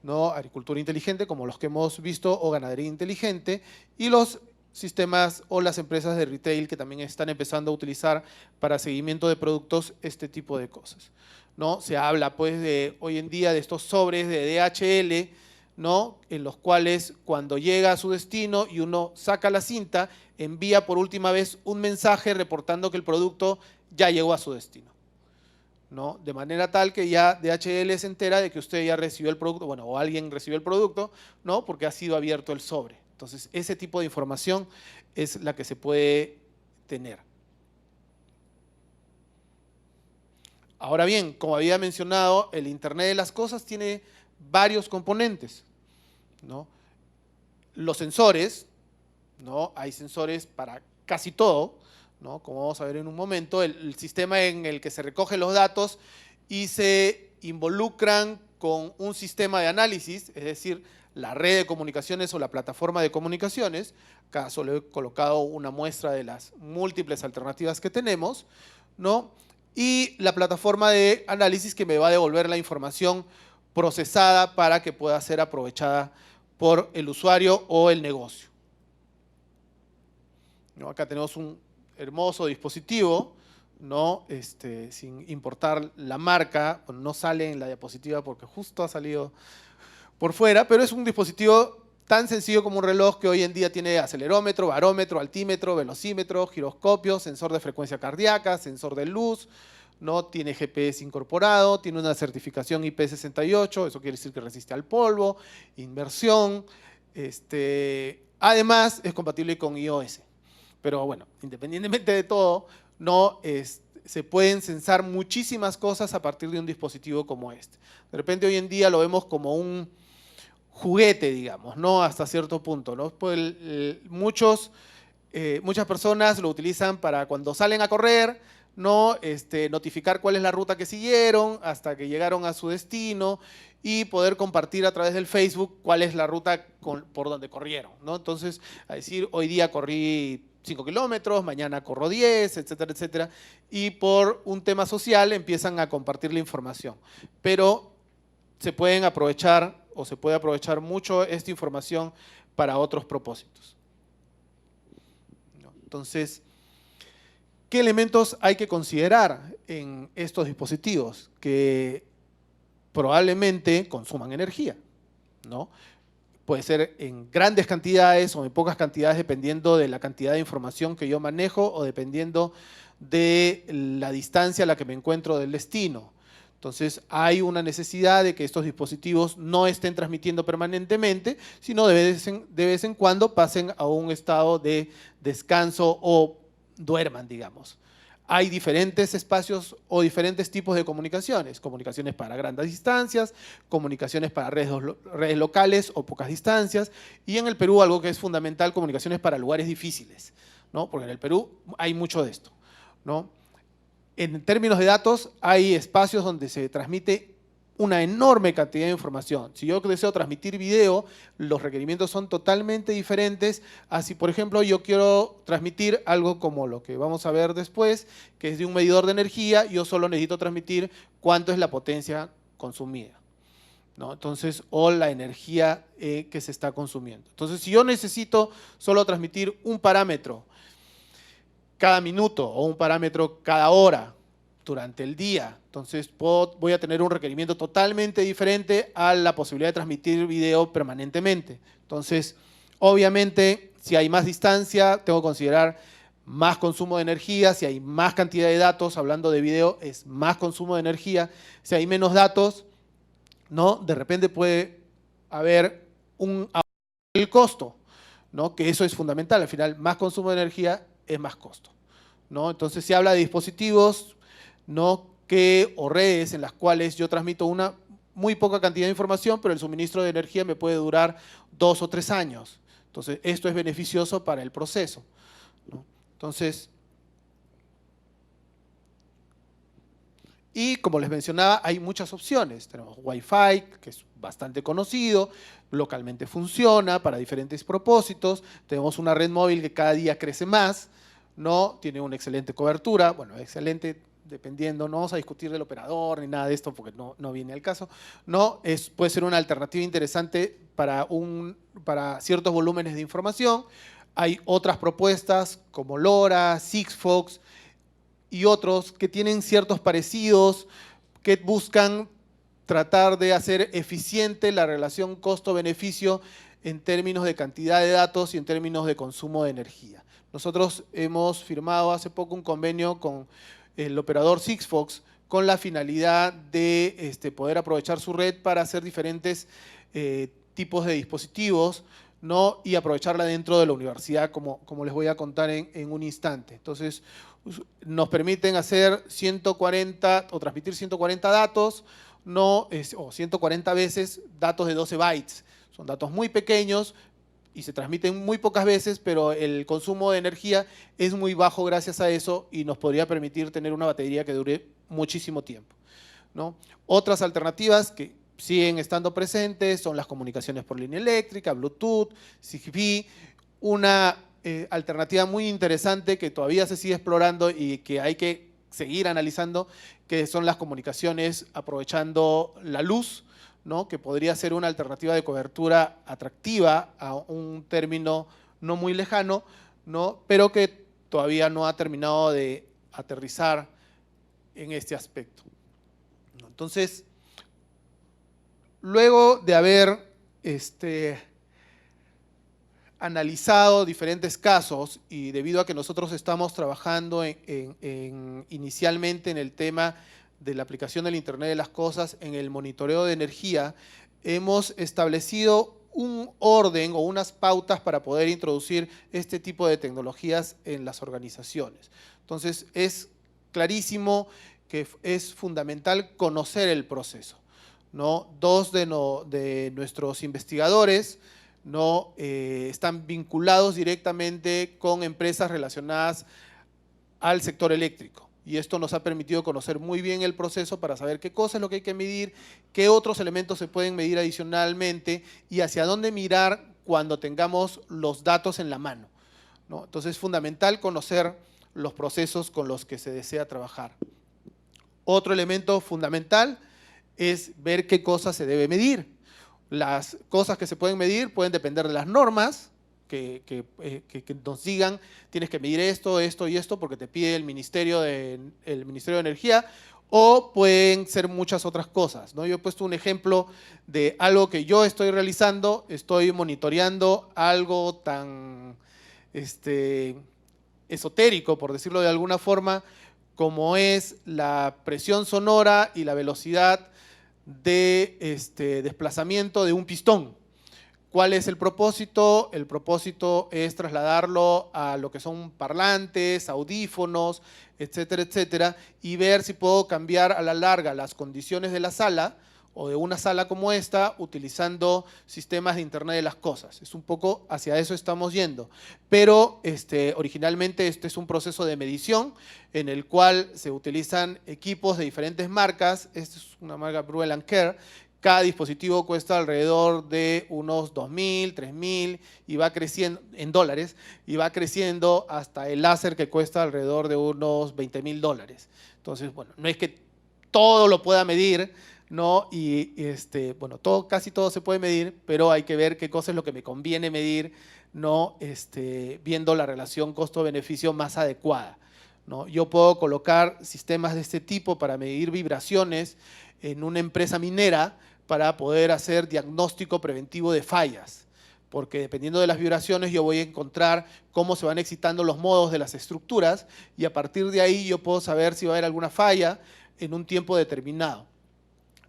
¿no? Agricultura inteligente, como los que hemos visto, o ganadería inteligente, y los sistemas o las empresas de retail que también están empezando a utilizar para seguimiento de productos este tipo de cosas, ¿no? Se habla pues hoy en día de estos sobres de DHL, ¿no? En los cuales cuando llega a su destino y uno saca la cinta, envía por última vez un mensaje reportando que el producto ya llegó a su destino, ¿no? De manera tal que ya DHL se entera de que usted ya recibió el producto, bueno, o alguien recibió el producto, ¿no? Porque ha sido abierto el sobre. Entonces, ese tipo de información es la que se puede tener. Ahora bien, como había mencionado, el Internet de las cosas tiene varios componentes, ¿no? Los sensores, ¿no? Hay sensores para casi todo, ¿no? Como vamos a ver en un momento, el sistema en el que se recogen los datos y se involucran con un sistema de análisis, es decir, la red de comunicaciones o la plataforma de comunicaciones. Acá solo he colocado una muestra de las múltiples alternativas que tenemos, ¿no? Y la plataforma de análisis que me va a devolver la información procesada para que pueda ser aprovechada por el usuario o el negocio, ¿no? Acá tenemos un hermoso dispositivo, ¿no? Sin importar la marca, bueno, no sale en la diapositiva porque justo ha salido por fuera, pero es un dispositivo tan sencillo como un reloj que hoy en día tiene acelerómetro, barómetro, altímetro, velocímetro, giroscopio, sensor de frecuencia cardíaca, sensor de luz, ¿no? Tiene GPS incorporado, tiene una certificación IP68, eso quiere decir que resiste al polvo, inversión, además es compatible con iOS. Pero bueno, independientemente de todo, ¿no? Se pueden censar muchísimas cosas a partir de un dispositivo como este. De repente hoy en día lo vemos como un juguete, digamos, ¿no? Hasta cierto punto, ¿no? Pues muchas personas lo utilizan para cuando salen a correr, ¿no? Notificar cuál es la ruta que siguieron hasta que llegaron a su destino y poder compartir a través del Facebook cuál es la ruta por donde corrieron, ¿no? Entonces, a decir, hoy día corrí 5 kilómetros, mañana corro 10, etcétera, etcétera, y por un tema social empiezan a compartir la información. Pero se pueden aprovechar o se puede aprovechar mucho esta información para otros propósitos. Entonces, ¿qué elementos hay que considerar en estos dispositivos? Que probablemente consuman energía, ¿no? Puede ser en grandes cantidades o en pocas cantidades dependiendo de la cantidad de información que yo manejo o dependiendo de la distancia a la que me encuentro del destino. Entonces hay una necesidad de que estos dispositivos no estén transmitiendo permanentemente, sino de vez en cuando pasen a un estado de descanso o duerman, digamos. Hay diferentes espacios o diferentes tipos de comunicaciones. Comunicaciones para grandes distancias, comunicaciones para redes locales o pocas distancias. Y en el Perú algo que es fundamental, comunicaciones para lugares difíciles, ¿no? Porque en el Perú hay mucho de esto, ¿no? En términos de datos, hay espacios donde se transmite una enorme cantidad de información. Si yo deseo transmitir video, los requerimientos son totalmente diferentes. Así, por ejemplo, yo quiero transmitir algo como lo que vamos a ver después, que es de un medidor de energía, yo solo necesito transmitir cuánto es la potencia consumida, ¿no? Entonces, o la energía que se está consumiendo. Entonces, si yo necesito solo transmitir un parámetro cada minuto o un parámetro cada hora durante el día, entonces voy a tener un requerimiento totalmente diferente a la posibilidad de transmitir video permanentemente. Entonces, obviamente, si hay más distancia, tengo que considerar más consumo de energía. Si hay más cantidad de datos, hablando de video, es más consumo de energía. Si hay menos datos, ¿no? De repente puede haber el costo, ¿no? Que eso es fundamental. Al final, más consumo de energía es más costo, ¿no? Entonces se habla de dispositivos, ¿no? O redes en las cuales yo transmito una muy poca cantidad de información, pero el suministro de energía me puede durar 2 o 3 años. Entonces esto es beneficioso para el proceso, ¿no? Entonces, y como les mencionaba, hay muchas opciones. Tenemos Wi-Fi, que es bastante conocido, localmente funciona para diferentes propósitos. Tenemos una red móvil que cada día crece más, ¿no? Tiene una excelente cobertura, bueno, excelente, dependiendo, no vamos a discutir del operador ni nada de esto porque no viene al caso, puede ser una alternativa interesante para ciertos volúmenes de información. Hay otras propuestas como LoRa, Sigfox y otros que tienen ciertos parecidos, que buscan tratar de hacer eficiente la relación costo-beneficio en términos de cantidad de datos y en términos de consumo de energía. Nosotros hemos firmado hace poco un convenio con el operador Sigfox con la finalidad de poder aprovechar su red para hacer diferentes tipos de dispositivos, ¿no? Y aprovecharla dentro de la universidad, como les voy a contar en un instante. Entonces, nos permiten hacer 140 o transmitir 140 datos, o 140 veces datos de 12 bytes. Son datos muy pequeños y se transmiten muy pocas veces, pero el consumo de energía es muy bajo gracias a eso y nos podría permitir tener una batería que dure muchísimo tiempo, ¿no? Otras alternativas que siguen estando presentes son las comunicaciones por línea eléctrica, Bluetooth, Zigbee, una alternativa muy interesante que todavía se sigue explorando y que hay que seguir analizando, que son las comunicaciones aprovechando la luz, ¿no? Que podría ser una alternativa de cobertura atractiva a un término no muy lejano, ¿no? Pero que todavía no ha terminado de aterrizar en este aspecto. Entonces, luego de haber analizado diferentes casos y debido a que nosotros estamos trabajando inicialmente en el tema de la aplicación del Internet de las Cosas en el monitoreo de energía, hemos establecido un orden o unas pautas para poder introducir este tipo de tecnologías en las organizaciones. Entonces, es clarísimo que es fundamental conocer el proceso, ¿no? Dos de nuestros investigadores, ¿no? Están vinculados directamente con empresas relacionadas al sector eléctrico. Y esto nos ha permitido conocer muy bien el proceso para saber qué cosa es lo que hay que medir, qué otros elementos se pueden medir adicionalmente y hacia dónde mirar cuando tengamos los datos en la mano, ¿no? Entonces es fundamental conocer los procesos con los que se desea trabajar. Otro elemento fundamental es ver qué cosas se debe medir. Las cosas que se pueden medir pueden depender de las normas, que nos digan, tienes que medir esto, esto y esto, porque te pide el Ministerio de Energía, o pueden ser muchas otras cosas, ¿no? Yo he puesto un ejemplo de algo que yo estoy realizando, estoy monitoreando algo tan esotérico, por decirlo de alguna forma, como es la presión sonora y la velocidad de desplazamiento de un pistón. ¿Cuál es el propósito? El propósito es trasladarlo a lo que son parlantes, audífonos, etcétera, etcétera, y ver si puedo cambiar a la larga las condiciones de la sala o de una sala como esta utilizando sistemas de Internet de las Cosas. Es un poco hacia eso estamos yendo. Pero originalmente este es un proceso de medición en el cual se utilizan equipos de diferentes marcas. Esta es una marca Brüel & Kjær. Cada dispositivo cuesta alrededor de unos 2.000, 3.000 y va creciendo en dólares y va creciendo hasta el láser que cuesta alrededor de unos $20.000. Entonces, bueno, no es que todo lo pueda medir, ¿no? Y bueno, casi todo se puede medir, pero hay que ver qué cosa es lo que me conviene medir, ¿no? Viendo la relación costo-beneficio más adecuada, ¿no? Yo puedo colocar sistemas de este tipo para medir vibraciones en una empresa minera para poder hacer diagnóstico preventivo de fallas, porque dependiendo de las vibraciones yo voy a encontrar cómo se van excitando los modos de las estructuras y a partir de ahí yo puedo saber si va a haber alguna falla en un tiempo determinado.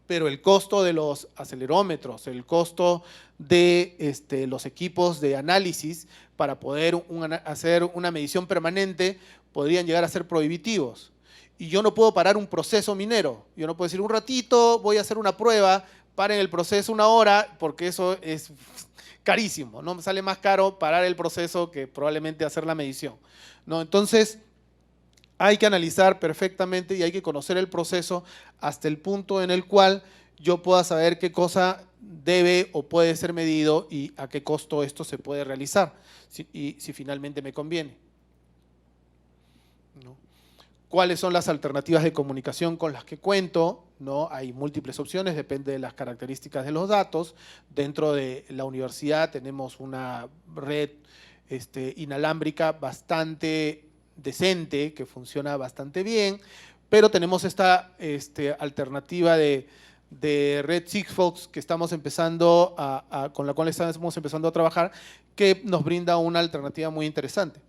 Pero el costo de los acelerómetros, el costo de los equipos de análisis para poder hacer una medición permanente podrían llegar a ser prohibitivos. Y yo no puedo parar un proceso minero. Yo no puedo decir un ratito, voy a hacer una prueba, paren el proceso 1 hora, porque eso es carísimo, ¿no? Me sale más caro parar el proceso que probablemente hacer la medición, ¿no? Entonces, hay que analizar perfectamente y hay que conocer el proceso hasta el punto en el cual yo pueda saber qué cosa debe o puede ser medido y a qué costo esto se puede realizar y si finalmente me conviene, ¿no? cuáles son las alternativas de comunicación con las que cuento, ¿no? Hay múltiples opciones, depende de las características de los datos. Dentro de la universidad tenemos una red inalámbrica bastante decente, que funciona bastante bien, pero tenemos esta alternativa de red Sigfox que estamos empezando con la cual estamos empezando a trabajar, que nos brinda una alternativa muy interesante.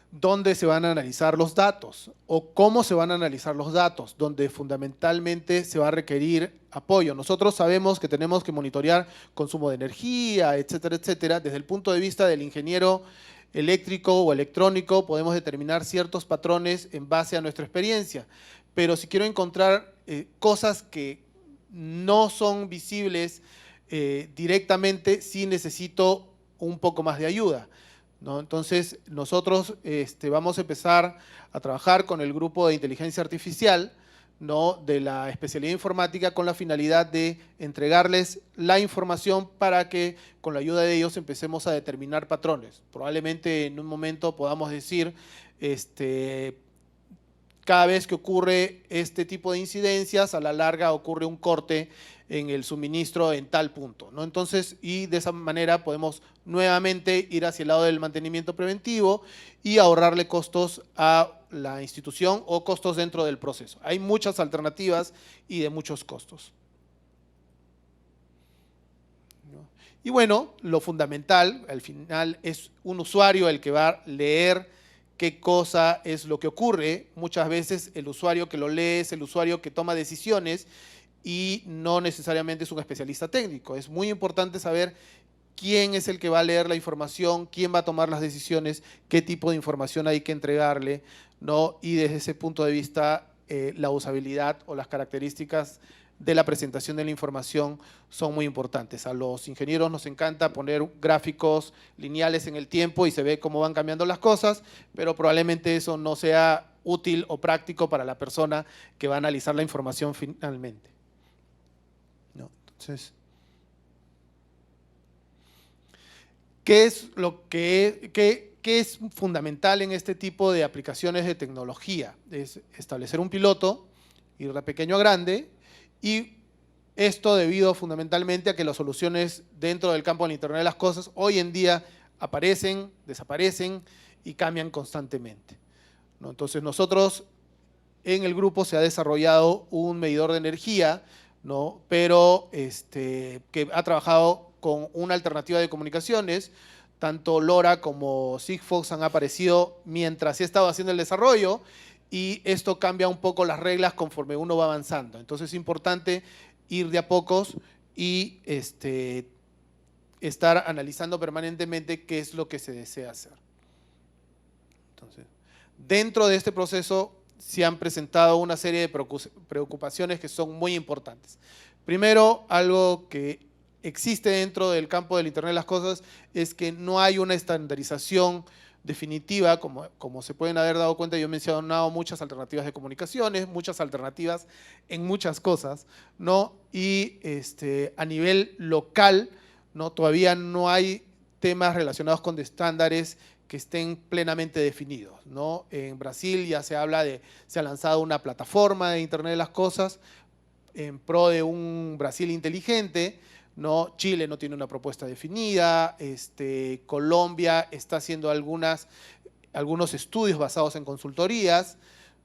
¿Dónde se van a analizar los datos? ¿O cómo se van a analizar los datos? Donde fundamentalmente se va a requerir apoyo. Nosotros sabemos que tenemos que monitorear consumo de energía, etcétera, etcétera. Desde el punto de vista del ingeniero eléctrico o electrónico podemos determinar ciertos patrones en base a nuestra experiencia. Pero si quiero encontrar cosas que no son visibles directamente, sí necesito un poco más de ayuda, ¿no? Entonces, nosotros vamos a empezar a trabajar con el grupo de inteligencia artificial, ¿no?, de la especialidad de informática, con la finalidad de entregarles la información para que con la ayuda de ellos empecemos a determinar patrones. Probablemente en un momento podamos decir, cada vez que ocurre este tipo de incidencias, a la larga ocurre un corte en el suministro en tal punto, ¿no? Entonces, y de esa manera podemos nuevamente ir hacia el lado del mantenimiento preventivo y ahorrarle costos a la institución o costos dentro del proceso. Hay muchas alternativas y de muchos costos, ¿no? Y bueno, lo fundamental, al final, es un usuario el que va a leer qué cosa es lo que ocurre. Muchas veces el usuario que lo lee es el usuario que toma decisiones y no necesariamente es un especialista técnico. Es muy importante saber quién es el que va a leer la información, quién va a tomar las decisiones, qué tipo de información hay que entregarle, ¿no? Y desde ese punto de vista, la usabilidad o las características de la presentación de la información son muy importantes. A los ingenieros nos encanta poner gráficos lineales en el tiempo y se ve cómo van cambiando las cosas, pero probablemente eso no sea útil o práctico para la persona que va a analizar la información finalmente, ¿no? Entonces, ¿qué es fundamental en este tipo de aplicaciones de tecnología? Es establecer un piloto, ir de pequeño a grande, y esto debido fundamentalmente a que las soluciones dentro del campo del Internet de las cosas hoy en día aparecen, desaparecen y cambian constantemente, ¿no? Entonces nosotros en el grupo se ha desarrollado un medidor de energía, ¿no?, pero que ha trabajado con una alternativa de comunicaciones. Tanto LoRa como Sigfox han aparecido mientras se ha estado haciendo el desarrollo, y esto cambia un poco las reglas conforme uno va avanzando. Entonces es importante ir de a pocos y estar analizando permanentemente qué es lo que se desea hacer. Entonces, dentro de este proceso se han presentado una serie de preocupaciones que son muy importantes. Primero, algo que existe dentro del campo del Internet de las cosas es que no hay una estandarización definitiva, como se pueden haber dado cuenta. Yo he mencionado muchas alternativas de comunicaciones, muchas alternativas en muchas cosas, ¿no? Y a nivel local, ¿no?, todavía no hay temas relacionados con estándares que estén plenamente definidos, ¿no? En Brasil ya se ha lanzado una plataforma de Internet de las cosas en pro de un Brasil inteligente, ¿no? Chile no tiene una propuesta definida, Colombia está haciendo algunos estudios basados en consultorías,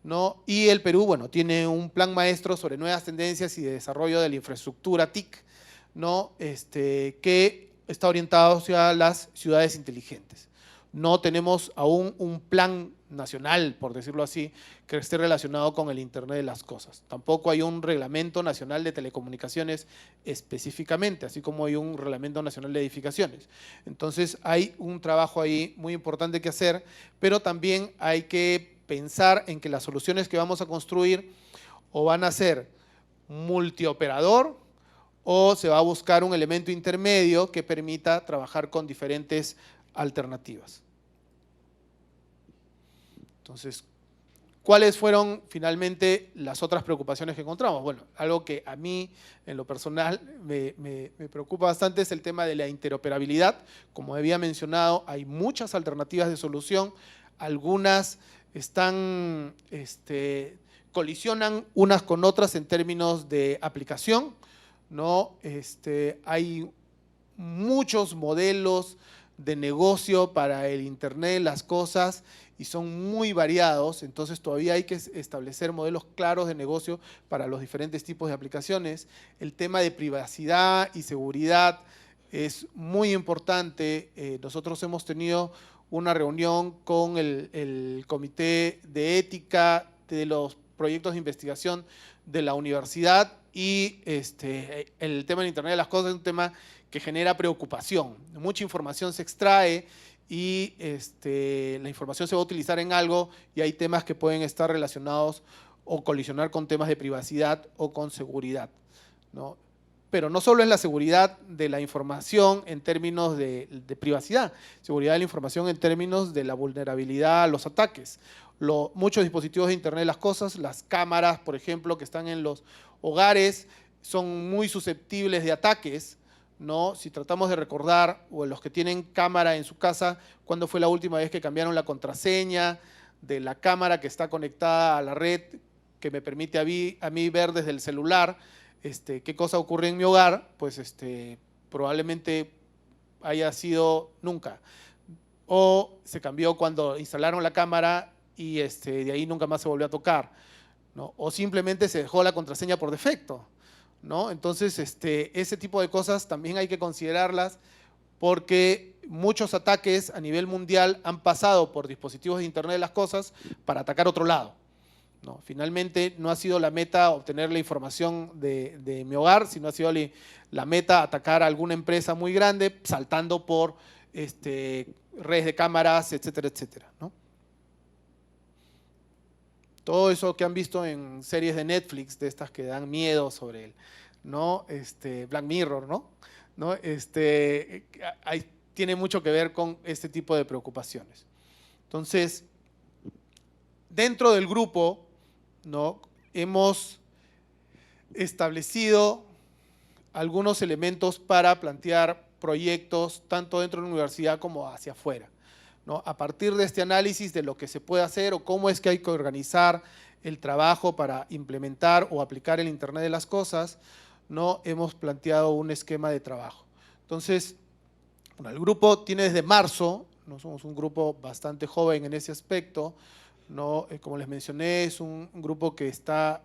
¿no? Y el Perú, bueno, tiene un plan maestro sobre nuevas tendencias y de desarrollo de la infraestructura TIC, ¿no? Que está orientado hacia las ciudades inteligentes. No tenemos aún un plan nacional, por decirlo así, que esté relacionado con el Internet de las cosas. Tampoco hay un reglamento nacional de telecomunicaciones específicamente, así como hay un reglamento nacional de edificaciones. Entonces hay un trabajo ahí muy importante que hacer, pero también hay que pensar en que las soluciones que vamos a construir o van a ser multioperador o se va a buscar un elemento intermedio que permita trabajar con diferentes alternativas. Entonces, ¿Cuáles fueron finalmente las otras preocupaciones que encontramos? Bueno, algo que a mí en lo personal me preocupa bastante es el tema de la interoperabilidad. Como había mencionado, hay muchas alternativas de solución, algunas colisionan unas con otras en términos de aplicación, ¿no? Hay muchos modelos de negocio para el Internet de las cosas y son muy variados, entonces todavía hay que establecer modelos claros de negocio para los diferentes tipos de aplicaciones. El tema de privacidad y seguridad es muy importante. Nosotros hemos tenido una reunión con el Comité de Ética de los proyectos de investigación de la universidad y el tema del Internet de las cosas es un tema que genera preocupación. Mucha información se extrae y la información se va a utilizar en algo y hay temas que pueden estar relacionados o colisionar con temas de privacidad o con seguridad, ¿no? Pero no solo es la seguridad de la información en términos de privacidad, seguridad de la información en términos de la vulnerabilidad a los ataques. Muchos dispositivos de Internet de las cosas, las cámaras, por ejemplo, que están en los hogares, son muy susceptibles de ataques, ¿no? Si tratamos de recordar, o los que tienen cámara en su casa, ¿cuándo fue la última vez que cambiaron la contraseña de la cámara que está conectada a la red, que me permite a mí ver desde el celular qué cosa ocurre en mi hogar? Pues probablemente haya sido nunca. O se cambió cuando instalaron la cámara y de ahí nunca más se volvió a tocar, ¿no? O simplemente se dejó la contraseña por defecto, ¿no? Entonces, ese tipo de cosas también hay que considerarlas porque muchos ataques a nivel mundial han pasado por dispositivos de Internet de las cosas para atacar otro lado, ¿no? Finalmente, no ha sido la meta obtener la información de mi hogar, sino ha sido la meta atacar a alguna empresa muy grande, saltando por redes de cámaras, etcétera, etcétera, ¿no? Todo eso que han visto en series de Netflix, de estas que dan miedo sobre él, ¿no? Black Mirror, ¿no? Tiene mucho que ver con este tipo de preocupaciones. Entonces, dentro del grupo, ¿no?, hemos establecido algunos elementos para plantear proyectos tanto dentro de la universidad como hacia afuera, ¿no? A partir de este análisis de lo que se puede hacer o cómo es que hay que organizar el trabajo para implementar o aplicar el Internet de las cosas, ¿no?, hemos planteado un esquema de trabajo. Entonces, bueno, el grupo tiene desde marzo, no somos un grupo bastante joven en ese aspecto, ¿no? Como les mencioné, es un grupo que está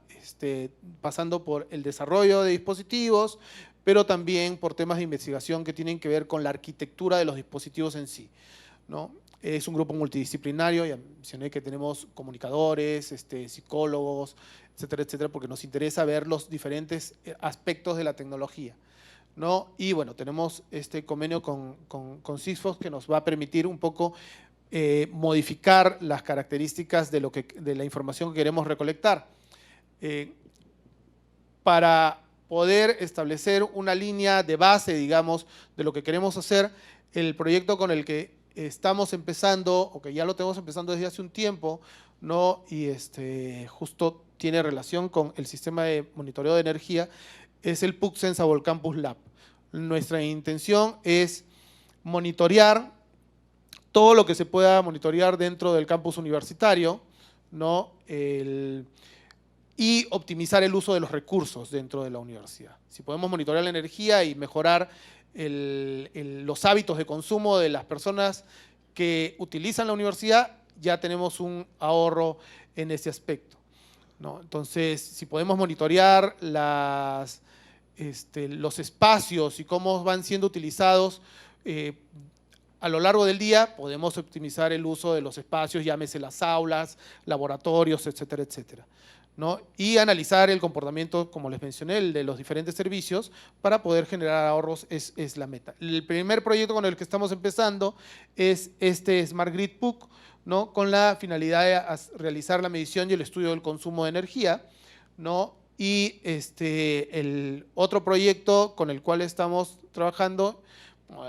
pasando por el desarrollo de dispositivos, pero también por temas de investigación que tienen que ver con la arquitectura de los dispositivos en sí, ¿no? Es un grupo multidisciplinario, ya mencioné que tenemos comunicadores, psicólogos, etcétera, etcétera, porque nos interesa ver los diferentes aspectos de la tecnología, ¿no? Y bueno, tenemos este convenio con Sigfox que nos va a permitir un poco modificar las características de la información que queremos recolectar. Para poder establecer una línea de base, digamos, de lo que queremos hacer, el proyecto con el que estamos empezando, o que ya lo tenemos empezando desde hace un tiempo, ¿no?, y justo tiene relación con el sistema de monitoreo de energía, es el PUC Sensable Campus Lab. Nuestra intención es monitorear todo lo que se pueda monitorear dentro del campus universitario, ¿no?, y optimizar el uso de los recursos dentro de la universidad. Si podemos monitorear la energía y mejorar los hábitos de consumo de las personas que utilizan la universidad, ya tenemos un ahorro en ese aspecto, ¿no? Entonces, si podemos monitorear los espacios y cómo van siendo utilizados a lo largo del día, podemos optimizar el uso de los espacios, llámese las aulas, laboratorios, etcétera, etcétera, ¿no? Y analizar el comportamiento, como les mencioné, el de los diferentes servicios para poder generar ahorros es la meta. El primer proyecto con el que estamos empezando es Smart Grid PUC, ¿no?, con la finalidad de realizar la medición y el estudio del consumo de energía, ¿no? Y el otro proyecto con el cual estamos trabajando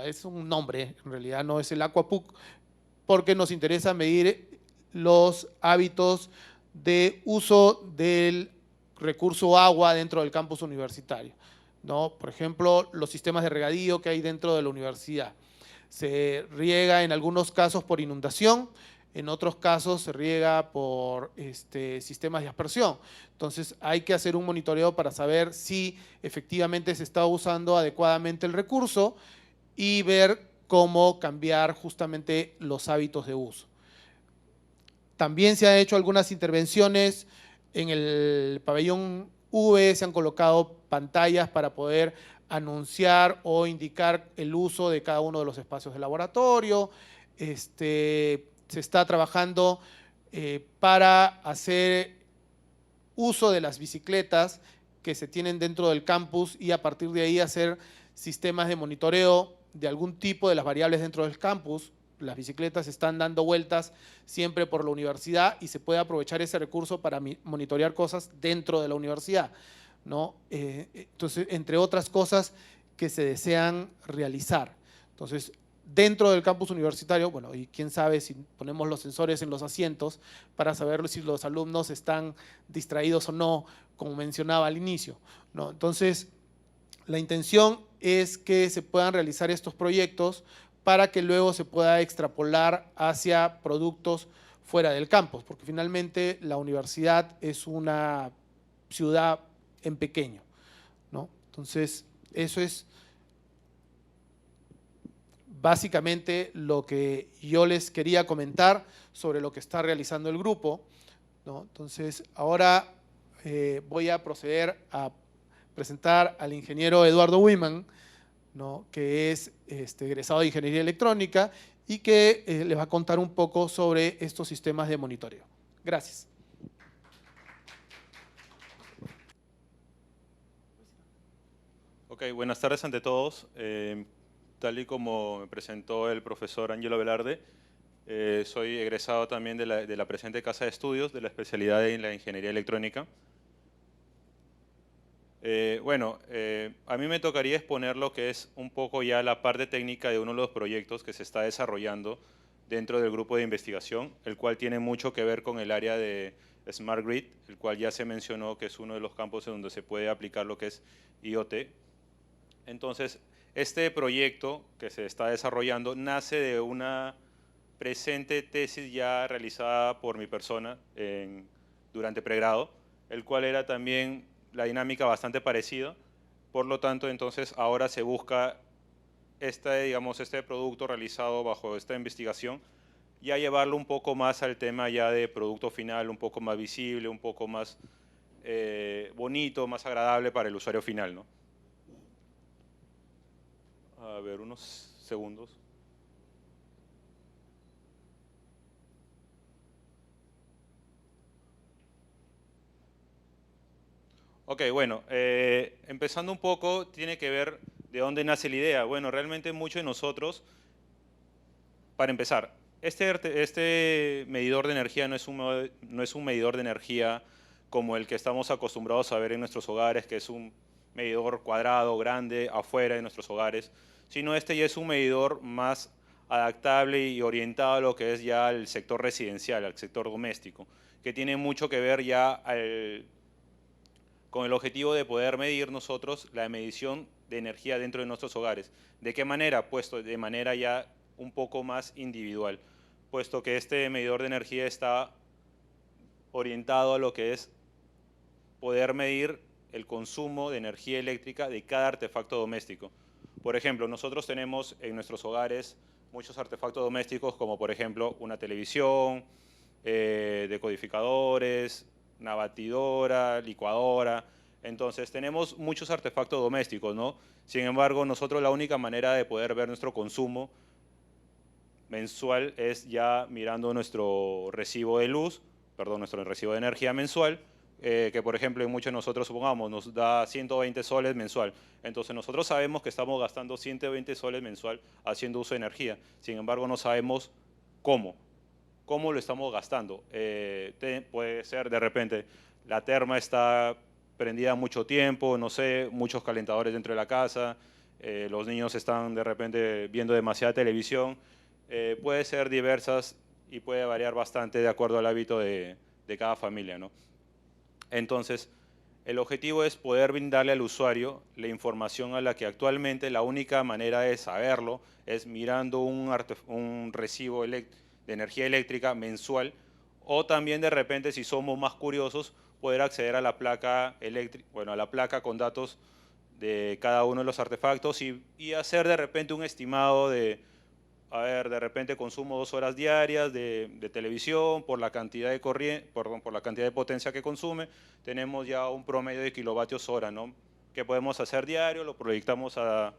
es un nombre, en realidad no es el AquaPUC, porque nos interesa medir los hábitos de uso del recurso agua dentro del campus universitario, ¿no? Por ejemplo, los sistemas de regadío que hay dentro de la universidad. Se riega en algunos casos por inundación, en otros casos se riega por sistemas de aspersión. Entonces hay que hacer un monitoreo para saber si efectivamente se está usando adecuadamente el recurso y ver cómo cambiar justamente los hábitos de uso. También se han hecho algunas intervenciones en el pabellón V, se han colocado pantallas para poder anunciar o indicar el uso de cada uno de los espacios de laboratorio. Se está trabajando para hacer uso de las bicicletas que se tienen dentro del campus y a partir de ahí hacer sistemas de monitoreo de algún tipo de las variables dentro del campus. Las bicicletas están dando vueltas siempre por la universidad y se puede aprovechar ese recurso para monitorear cosas dentro de la universidad, ¿no? Entonces, entre otras cosas que se desean realizar. Entonces, dentro del campus universitario, bueno, y quién sabe si ponemos los sensores en los asientos para saber si los alumnos están distraídos o no, como mencionaba al inicio, ¿no? Entonces, la intención es que se puedan realizar estos proyectos para que luego se pueda extrapolar hacia productos fuera del campus, porque finalmente la universidad es una ciudad en pequeño, ¿no? Entonces, eso es básicamente lo que yo les quería comentar sobre lo que está realizando el grupo, ¿no? Entonces, ahora voy a proceder a presentar al ingeniero Eduardo Wiman, ¿no? Que es egresado de Ingeniería Electrónica y que les va a contar un poco sobre estos sistemas de monitoreo. Gracias. Ok, buenas tardes ante todos. Tal y como me presentó el profesor Ángelo Velarde, soy egresado también de la presente Casa de Estudios de la especialidad en la Ingeniería Electrónica. A mí me tocaría exponer lo que es un poco ya la parte técnica de uno de los proyectos que se está desarrollando dentro del grupo de investigación, el cual tiene mucho que ver con el área de Smart Grid, el cual ya se mencionó que es uno de los campos en donde se puede aplicar lo que es IoT. Entonces, este proyecto que se está desarrollando nace de una presente tesis ya realizada por mi persona durante pregrado, el cual era también la dinámica bastante parecida. Por lo tanto, entonces ahora se busca este producto realizado bajo esta investigación ya llevarlo un poco más al tema ya de producto final, un poco más visible, un poco más bonito, más agradable para el usuario final, ¿no? A ver, unos segundos. Ok, bueno, empezando un poco, tiene que ver de dónde nace la idea. Bueno, realmente muchos de nosotros, para empezar, este medidor de energía no es un medidor de energía como el que estamos acostumbrados a ver en nuestros hogares, que es un medidor cuadrado, grande, afuera de nuestros hogares, sino este ya es un medidor más adaptable y orientado a lo que es ya el sector residencial, al sector doméstico, que tiene mucho que ver ya con el objetivo de poder medir nosotros la medición de energía dentro de nuestros hogares. ¿De qué manera? Puesto de manera ya un poco más individual, puesto que este medidor de energía está orientado a lo que es poder medir el consumo de energía eléctrica de cada artefacto doméstico. Por ejemplo, nosotros tenemos en nuestros hogares muchos artefactos domésticos, como por ejemplo una televisión, decodificadores, una batidora, licuadora. Entonces tenemos muchos artefactos domésticos, ¿no? Sin embargo, nosotros la única manera de poder ver nuestro consumo mensual es ya mirando nuestro recibo de luz, perdón, nuestro recibo de energía mensual, que por ejemplo en muchos de nosotros, supongamos, nos da 120 soles mensual. Entonces nosotros sabemos que estamos gastando 120 soles mensual haciendo uso de energía. Sin embargo, no sabemos cómo lo estamos gastando. Puede ser de repente, la terma está prendida mucho tiempo, no sé, muchos calentadores dentro de la casa, los niños están de repente viendo demasiada televisión. Puede ser diversas y puede variar bastante de acuerdo al hábito de de cada familia, ¿no? Entonces, el objetivo es poder brindarle al usuario la información a la que actualmente la única manera de saberlo es mirando un recibo de energía eléctrica mensual, o también de repente, si somos más curiosos, poder acceder a la placa eléctrica, bueno, a la placa con datos de cada uno de los artefactos y hacer de repente un estimado de, a ver, de repente consumo 2 horas diarias de televisión por la cantidad de corriente, por la cantidad de potencia que consume, tenemos ya un promedio de kilovatios hora, ¿no? Que podemos hacer diario, lo proyectamos a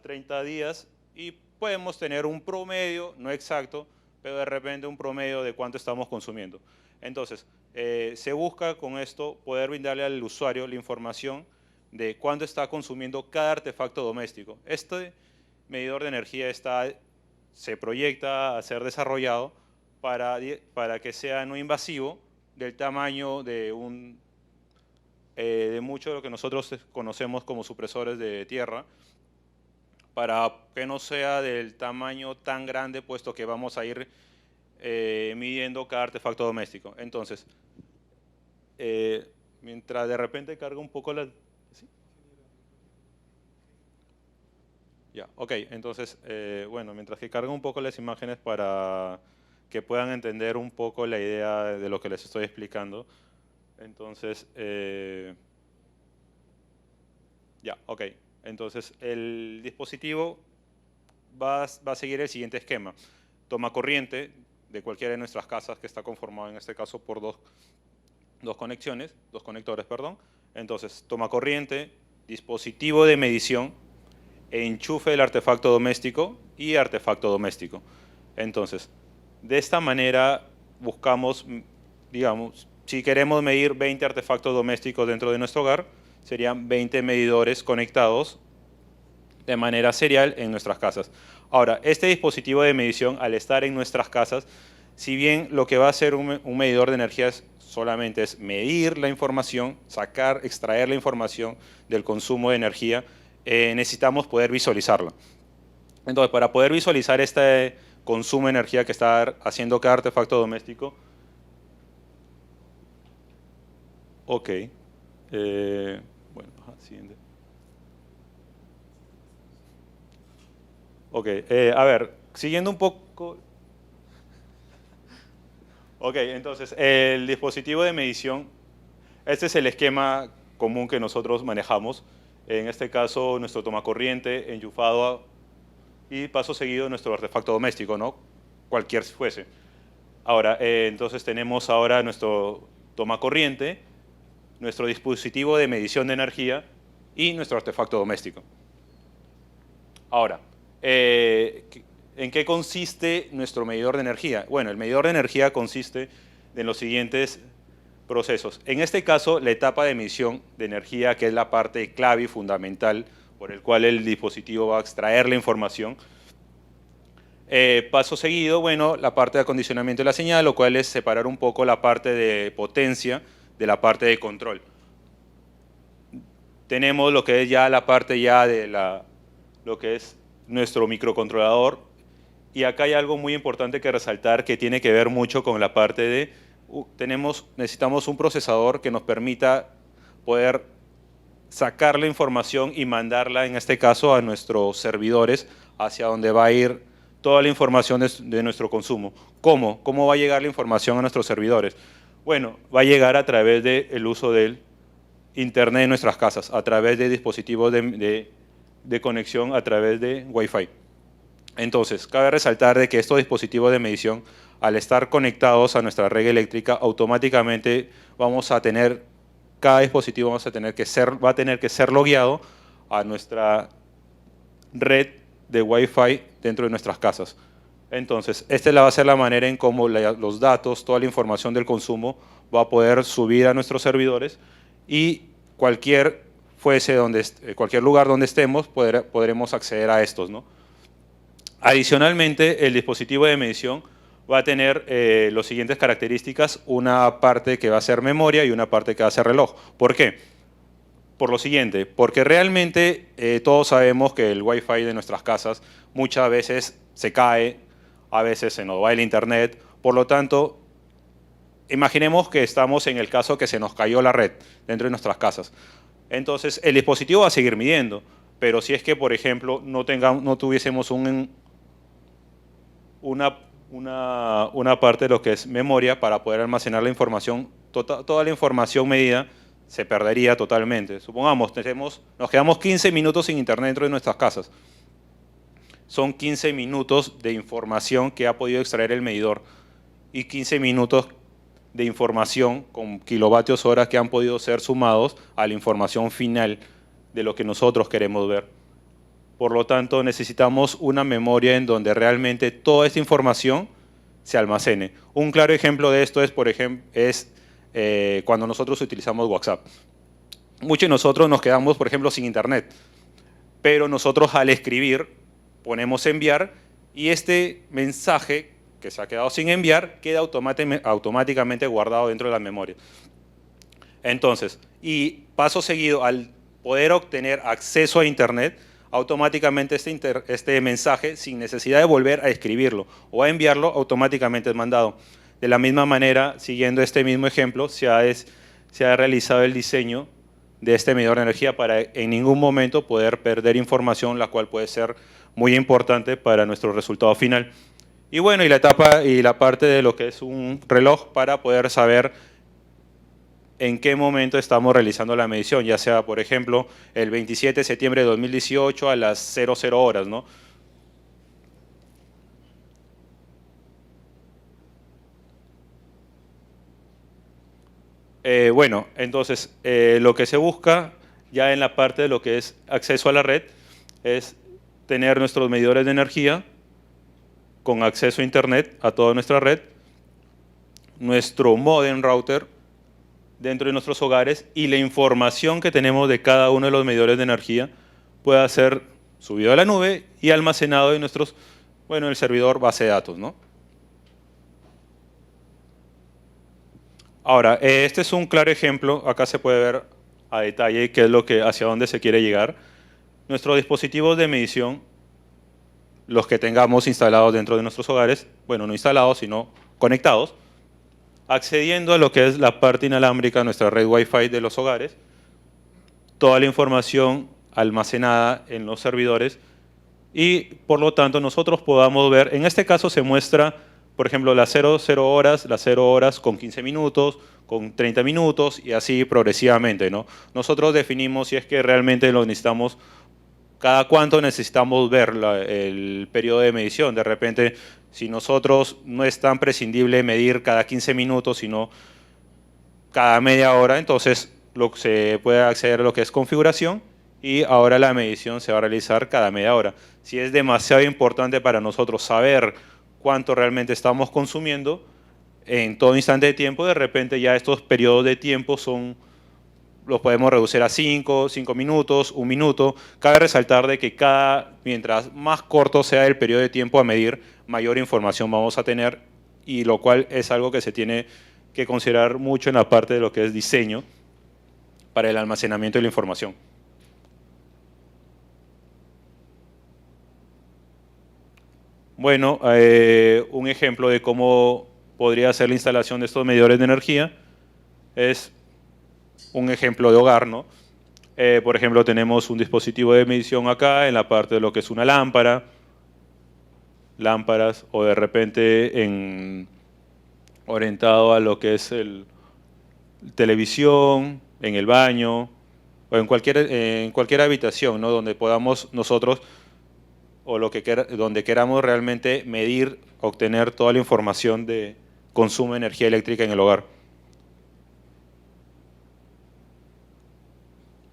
30 días y podemos tener un promedio, no exacto, pero de repente un promedio de cuánto estamos consumiendo. Entonces, se busca con esto poder brindarle al usuario la información de cuánto está consumiendo cada artefacto doméstico. Este medidor de energía se proyecta a ser desarrollado para que sea no invasivo, del tamaño de mucho de lo que nosotros conocemos como supresores de tierra, para que no sea del tamaño tan grande, puesto que vamos a ir midiendo cada artefacto doméstico. Entonces, mientras de repente carga un poco la... ¿Sí? Ya, ok, entonces, bueno, mientras que carga un poco las imágenes para que puedan entender un poco la idea de lo que les estoy explicando. Entonces, ya, ok. Entonces, el dispositivo va a seguir el siguiente esquema. Toma corriente de cualquiera de nuestras casas, que está conformado en este caso por dos conectores, perdón. Entonces, toma corriente, dispositivo de medición, enchufe del artefacto doméstico y artefacto doméstico. Entonces, de esta manera buscamos, digamos, si queremos medir 20 artefactos domésticos dentro de nuestro hogar, serían 20 medidores conectados de manera serial en nuestras casas. Ahora, este dispositivo de medición, al estar en nuestras casas, si bien lo que va a hacer un medidor de energía solamente es medir la información, extraer la información del consumo de energía, necesitamos poder visualizarla. Entonces, para poder visualizar este consumo de energía que está haciendo cada artefacto doméstico, ok, bueno, siguiente. Ok, a ver, siguiendo un poco. Ok, entonces, el dispositivo de medición, este es el esquema común que nosotros manejamos. En este caso, nuestro tomacorriente enchufado y paso seguido nuestro artefacto doméstico, ¿no? Cualquier fuese. Ahora, entonces tenemos ahora nuestro tomacorriente, nuestro dispositivo de medición de energía y nuestro artefacto doméstico. Ahora, ¿en qué consiste nuestro medidor de energía? Bueno, el medidor de energía consiste en los siguientes procesos. En este caso, la etapa de medición de energía, que es la parte clave y fundamental por el cual el dispositivo va a extraer la información. Paso seguido, bueno, la parte de acondicionamiento de la señal, lo cual es separar un poco la parte de potencia de la parte de control. Tenemos lo que es ya la parte ya de lo que es nuestro microcontrolador, y acá hay algo muy importante que resaltar que tiene que ver mucho con la parte de necesitamos un procesador que nos permita poder sacar la información y mandarla, en este caso, a nuestros servidores, hacia donde va a ir toda la información de nuestro consumo. ¿Cómo? ¿Cómo va a llegar la información a nuestros servidores? Bueno, va a llegar a través del uso del Internet de nuestras casas, a través de dispositivos de conexión a través de Wi-Fi. Entonces, cabe resaltar de que estos dispositivos de medición, al estar conectados a nuestra red eléctrica, automáticamente cada dispositivo va a tener que ser logueado a nuestra red de Wi-Fi dentro de nuestras casas. Entonces, esta va a ser la manera en cómo los datos, toda la información del consumo va a poder subir a nuestros servidores, y cualquier lugar donde estemos podremos acceder a estos, ¿no? Adicionalmente, el dispositivo de medición va a tener las siguientes características: una parte que va a ser memoria y una parte que va a ser reloj. ¿Por qué? Por lo siguiente, porque realmente todos sabemos que el Wi-Fi de nuestras casas muchas veces se cae, a veces se nos va el internet, por lo tanto imaginemos que estamos en el caso que se nos cayó la red dentro de nuestras casas. Entonces, el dispositivo va a seguir midiendo, pero si es que, por ejemplo, no tuviésemos una parte de lo que es memoria para poder almacenar la información, toda la información medida se perdería totalmente. Supongamos, nos quedamos 15 minutos sin internet dentro de nuestras casas. Son 15 minutos de información que ha podido extraer el medidor y 15 minutos de información con kilovatios hora que han podido ser sumados a la información final de lo que nosotros queremos ver. Por lo tanto, necesitamos una memoria en donde realmente toda esta información se almacene. Un claro ejemplo de esto es, por ejemplo, cuando nosotros utilizamos WhatsApp. Muchos de nosotros nos quedamos, por ejemplo, sin internet, pero nosotros al escribir ponemos enviar y este mensaje que se ha quedado sin enviar queda automáticamente guardado dentro de la memoria. Entonces, y paso seguido, al poder obtener acceso a internet, automáticamente este mensaje, sin necesidad de volver a escribirlo o a enviarlo, automáticamente es mandado. De la misma manera, siguiendo este mismo ejemplo, se ha realizado el diseño de este medidor de energía para en ningún momento poder perder información, la cual puede ser muy importante para nuestro resultado final. Y bueno, y la etapa y la parte de lo que es un reloj para poder saber en qué momento estamos realizando la medición, ya sea, por ejemplo, el 27 de septiembre de 2018 a las 00 horas, ¿no? Bueno, entonces, lo que se busca ya en la parte de lo que es acceso a la red es tener nuestros medidores de energía con acceso a internet a toda nuestra red, nuestro modem router dentro de nuestros hogares y la información que tenemos de cada uno de los medidores de energía pueda ser subido a la nube y almacenado en el servidor base de datos, ¿no? Ahora, este es un claro ejemplo, acá se puede ver a detalle qué es hacia dónde se quiere llegar. Nuestros dispositivos de medición, los que tengamos instalados dentro de nuestros hogares, bueno, no instalados, sino conectados, accediendo a lo que es la parte inalámbrica de nuestra red Wi-Fi de los hogares, toda la información almacenada en los servidores y, por lo tanto, nosotros podamos ver, en este caso se muestra, por ejemplo, las 00 horas, las 0 horas con 15 minutos, con 30 minutos y así progresivamente, ¿no? Nosotros definimos si es que realmente lo necesitamos, cada cuánto necesitamos ver el periodo de medición. De repente, si nosotros no es tan prescindible medir cada 15 minutos, sino cada media hora, entonces se puede acceder a lo que es configuración y ahora la medición se va a realizar cada media hora. Si es demasiado importante para nosotros saber cuánto realmente estamos consumiendo en todo instante de tiempo, de repente ya estos periodos de tiempo los podemos reducir a 5 minutos, 1 minuto. Cabe resaltar de que mientras más corto sea el periodo de tiempo a medir, mayor información vamos a tener y lo cual es algo que se tiene que considerar mucho en la parte de lo que es diseño para el almacenamiento de la información. Bueno, un ejemplo de cómo podría ser la instalación de estos medidores de energía es un ejemplo de hogar, ¿no? Por ejemplo, tenemos un dispositivo de medición acá en la parte de lo que es una lámparas, o de repente orientado a lo que es televisión, en el baño, o en cualquier habitación, ¿no? Donde podamos nosotros, o donde queramos realmente medir, obtener toda la información de consumo de energía eléctrica en el hogar.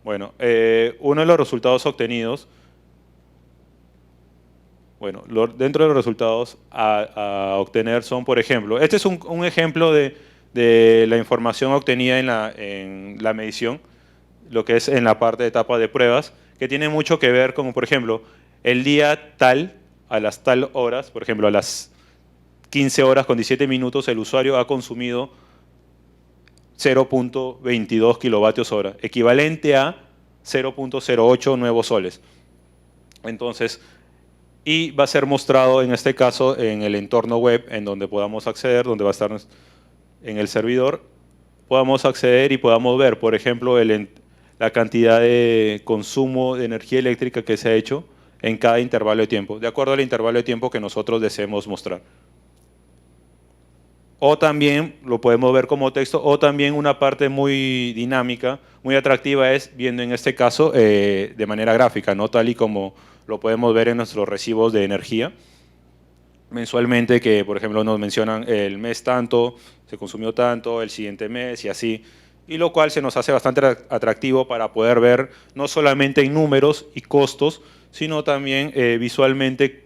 Bueno, uno de los resultados obtenidos, dentro de los resultados a obtener son, por ejemplo, este es un ejemplo de la información obtenida en la medición, lo que es en la parte de etapa de pruebas, que tiene mucho que ver con, por ejemplo, el día tal, a las tal horas, por ejemplo, a las 15 horas con 17 minutos, el usuario ha consumido 0.22 kilovatios hora, equivalente a 0.08 nuevos soles. Entonces, y va a ser mostrado en este caso en el entorno web en donde podamos acceder, donde va a estar en el servidor, podamos acceder y podamos ver, por ejemplo, la cantidad de consumo de energía eléctrica que se ha hecho en cada intervalo de tiempo, de acuerdo al intervalo de tiempo que nosotros deseemos mostrar. O también lo podemos ver como texto, o también una parte muy dinámica, muy atractiva es viendo en este caso de manera gráfica, ¿no? Tal y como lo podemos ver en nuestros recibos de energía mensualmente, que por ejemplo nos mencionan el mes tanto, se consumió tanto, el siguiente mes y así, y lo cual se nos hace bastante atractivo para poder ver no solamente en números y costos, sino también visualmente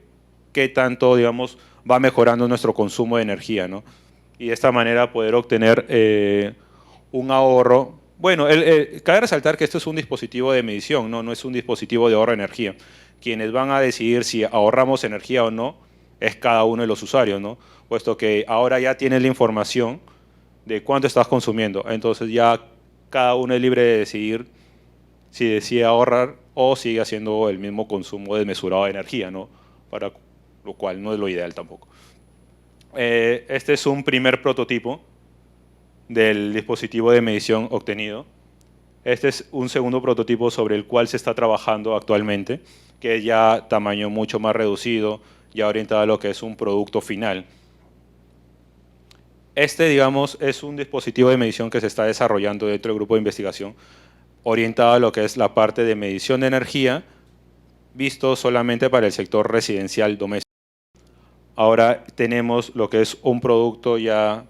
qué tanto, digamos, va mejorando nuestro consumo de energía, ¿no? Y de esta manera poder obtener un ahorro. Bueno, cabe resaltar que esto es un dispositivo de medición, no es un dispositivo de ahorro de energía. Quienes van a decidir si ahorramos energía o no es cada uno de los usuarios, ¿no? Puesto que ahora ya tienes la información de cuánto estás consumiendo. Entonces ya cada uno es libre de decidir si decide ahorrar o sigue haciendo el mismo consumo desmesurado de energía, ¿no? Para lo cual no es lo ideal tampoco. Este es un primer prototipo del dispositivo de medición obtenido. Este es un segundo prototipo sobre el cual se está trabajando actualmente, que es ya tamaño mucho más reducido, ya orientado a lo que es un producto final. Este, digamos, es un dispositivo de medición que se está desarrollando dentro del grupo de investigación, orientado a lo que es la parte de medición de energía, visto solamente para el sector residencial doméstico. Ahora tenemos lo que es un producto ya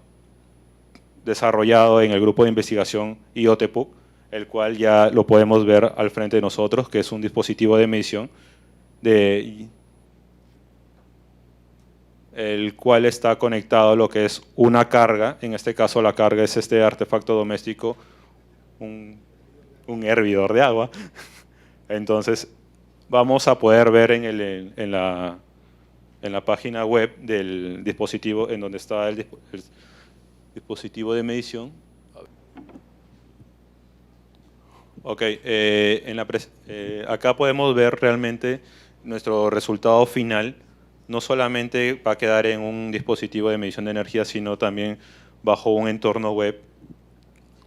desarrollado en el grupo de investigación IoTPUC, el cual ya lo podemos ver al frente de nosotros, que es un dispositivo de medición, el cual está conectado a lo que es una carga. En este caso la carga es este artefacto doméstico, un hervidor de agua. Entonces vamos a poder ver en la página web del dispositivo, en donde está el dispositivo de medición. Ok, acá podemos ver realmente nuestro resultado final. No solamente va a quedar en un dispositivo de medición de energía, sino también bajo un entorno web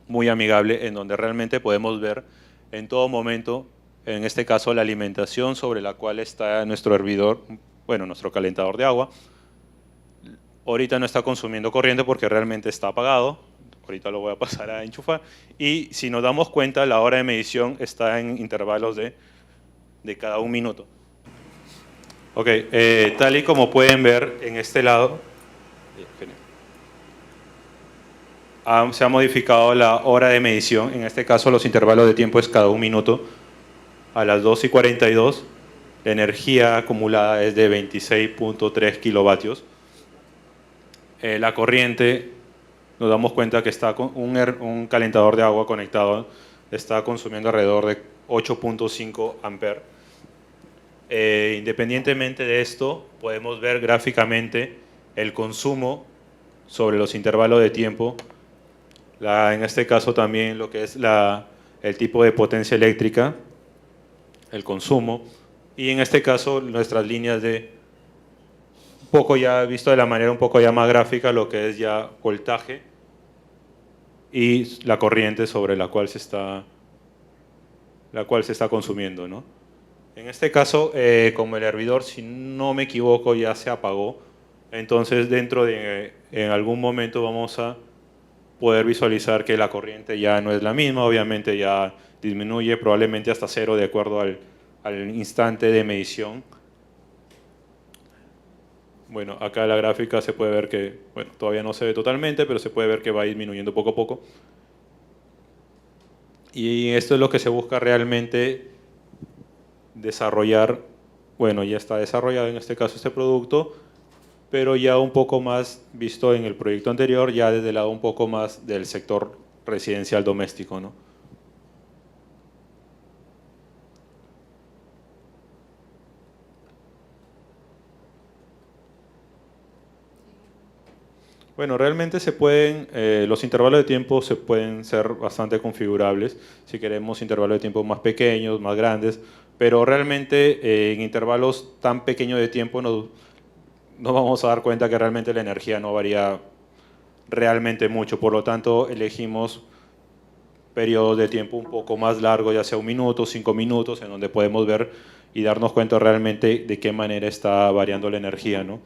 muy amigable, en donde realmente podemos ver en todo momento, en este caso, la alimentación sobre la cual está nuestro hervidor, bueno, nuestro calentador de agua. Ahorita no está consumiendo corriente porque realmente está apagado. Ahorita lo voy a pasar a enchufar. Y si nos damos cuenta, la hora de medición está en intervalos de cada 1 minuto. Ok, tal y como pueden ver en este lado, se ha modificado la hora de medición. En este caso, los intervalos de tiempo es cada 1 minuto. A las 2:42, la energía acumulada es de 26.3 kilovatios. La corriente, nos damos cuenta que está con un calentador de agua conectado, está consumiendo alrededor de 8.5 amperes. Independientemente de esto, podemos ver gráficamente el consumo sobre los intervalos de tiempo, en este caso también lo que es el tipo de potencia eléctrica, el consumo, y en este caso nuestras líneas de un poco ya visto de la manera un poco ya más gráfica, lo que es ya voltaje y la corriente sobre la cual se está consumiendo, ¿no? En este caso, como el hervidor, si no me equivoco, ya se apagó, entonces en algún momento vamos a poder visualizar que la corriente ya no es la misma, obviamente ya disminuye probablemente hasta 0 de acuerdo al instante de medición. Bueno, acá en la gráfica se puede ver que, bueno, todavía no se ve totalmente, pero se puede ver que va disminuyendo poco a poco. Y esto es lo que se busca realmente desarrollar. Bueno, ya está desarrollado en este caso este producto, pero ya un poco más visto en el proyecto anterior, ya desde el lado un poco más del sector residencial doméstico, ¿no? Bueno, realmente los intervalos de tiempo se pueden ser bastante configurables si queremos intervalos de tiempo más pequeños, más grandes, pero realmente en intervalos tan pequeños de tiempo nos vamos a dar cuenta que realmente la energía no varía realmente mucho. Por lo tanto, elegimos periodos de tiempo un poco más largos, ya sea 1 minuto, 5 minutos, en donde podemos ver y darnos cuenta realmente de qué manera está variando la energía, ¿no?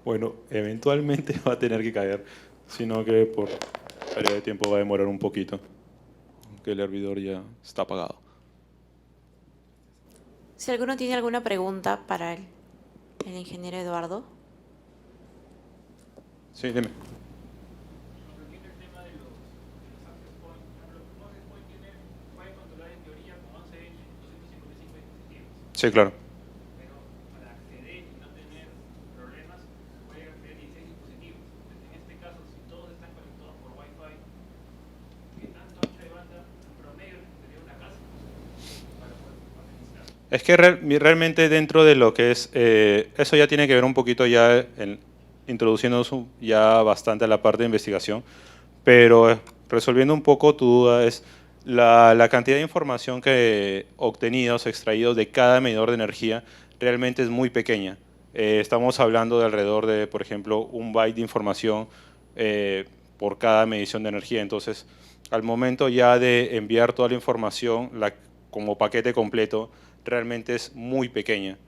Bueno, eventualmente va a tener que caer, sino que por periodo de tiempo va a demorar un poquito, aunque el hervidor ya está apagado. Si alguno tiene alguna pregunta para el ingeniero Eduardo. Sí, dime. Sí, claro. Es que realmente dentro de lo que es, eso ya tiene que ver un poquito ya, introduciéndonos ya bastante a la parte de investigación, pero resolviendo un poco tu duda es la cantidad de información que obtenidos, extraídos de cada medidor de energía realmente es muy pequeña. Estamos hablando de alrededor de, por ejemplo, 1 byte de información por cada medición de energía. Entonces, al momento ya de enviar toda la información como paquete completo, realmente es muy pequeña.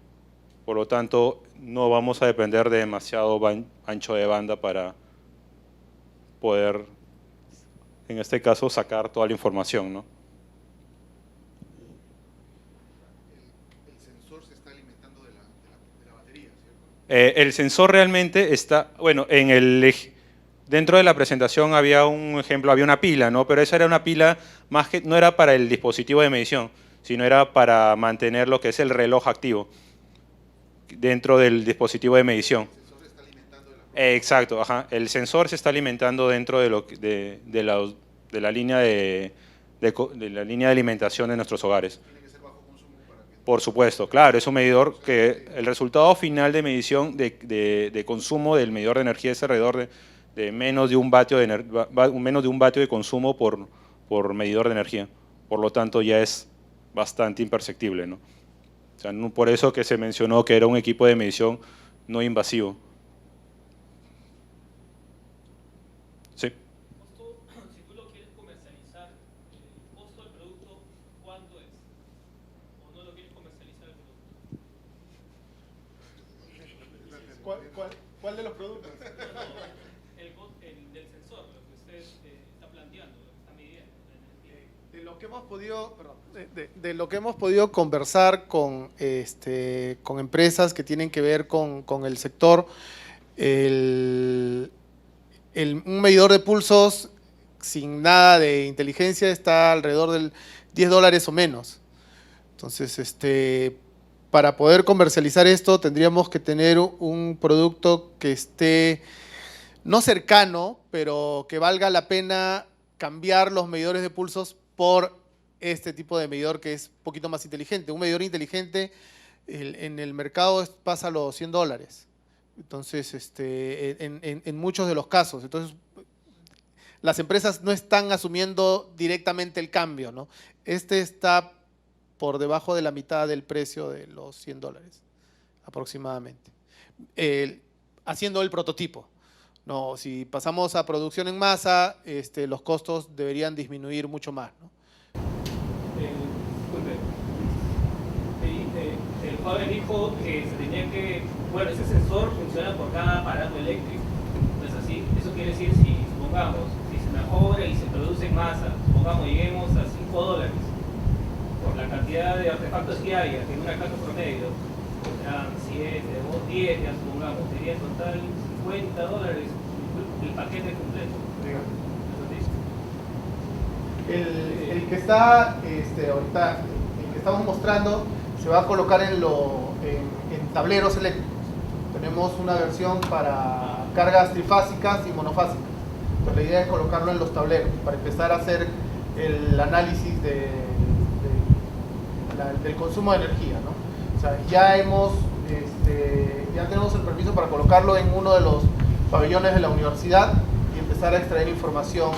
Por lo tanto, no vamos a depender de demasiado ancho de banda para poder, en este caso, sacar toda la información, ¿no? El sensor se está alimentando de la batería, ¿cierto? El sensor realmente está, bueno, dentro de la presentación había un ejemplo, había una pila, ¿no? Pero esa era una pila más que, no era para el dispositivo de medición, sino era para mantener lo que es el reloj activo dentro del dispositivo de medición. El sensor se está alimentando de la Exacto, ajá. El sensor se está alimentando dentro de la línea de la línea de alimentación de nuestros hogares. Tiene que ser bajo consumo para que... Por supuesto, claro, es un medidor que el resultado final de medición de consumo del medidor de energía es alrededor de menos de 1 vatio de consumo por medidor de energía. Por lo tanto, ya es bastante imperceptible, ¿no? O sea, por eso que se mencionó que era un equipo de medición no invasivo. Sí. Si tú lo quieres comercializar, el costo del producto, ¿cuánto es? ¿O no lo quieres comercializar el producto? ¿Cuál de los productos? El del sensor, lo que usted está planteando, lo que está midiendo, la energía. De lo que hemos podido, de lo que hemos podido conversar con empresas que tienen que ver con el sector, un medidor de pulsos sin nada de inteligencia está alrededor del $10 o menos. Entonces, para poder comercializar esto tendríamos que tener un producto que esté no cercano, pero que valga la pena cambiar los medidores de pulsos por este tipo de medidor que es un poquito más inteligente. Un medidor inteligente en el mercado pasa los $100. Entonces, en muchos de los casos. Entonces, las empresas no están asumiendo directamente el cambio, ¿no? Está por debajo de la mitad del precio de los $100 aproximadamente. Haciendo el prototipo. No, si pasamos a producción en masa, los costos deberían disminuir mucho más, ¿no? Disculpe, el joven dijo que se tenía que, bueno, ese sensor funciona por cada aparato eléctrico, ¿no es así? Eso quiere decir, si supongamos, si se mejora y se produce en masa, supongamos lleguemos a $5, por la cantidad de artefactos que haya en una casa promedio, serán 7 o 10, ya supongamos, sería en total $50 el paquete completo. El que está ahorita, el que estamos mostrando, se va a colocar en tableros eléctricos. Tenemos una versión para cargas trifásicas y monofásicas. Pues la idea es colocarlo en los tableros para empezar a hacer el análisis del consumo de energía, ¿no? O sea, ya tenemos el permiso para colocarlo en uno de los pabellones de la universidad y empezar a extraer información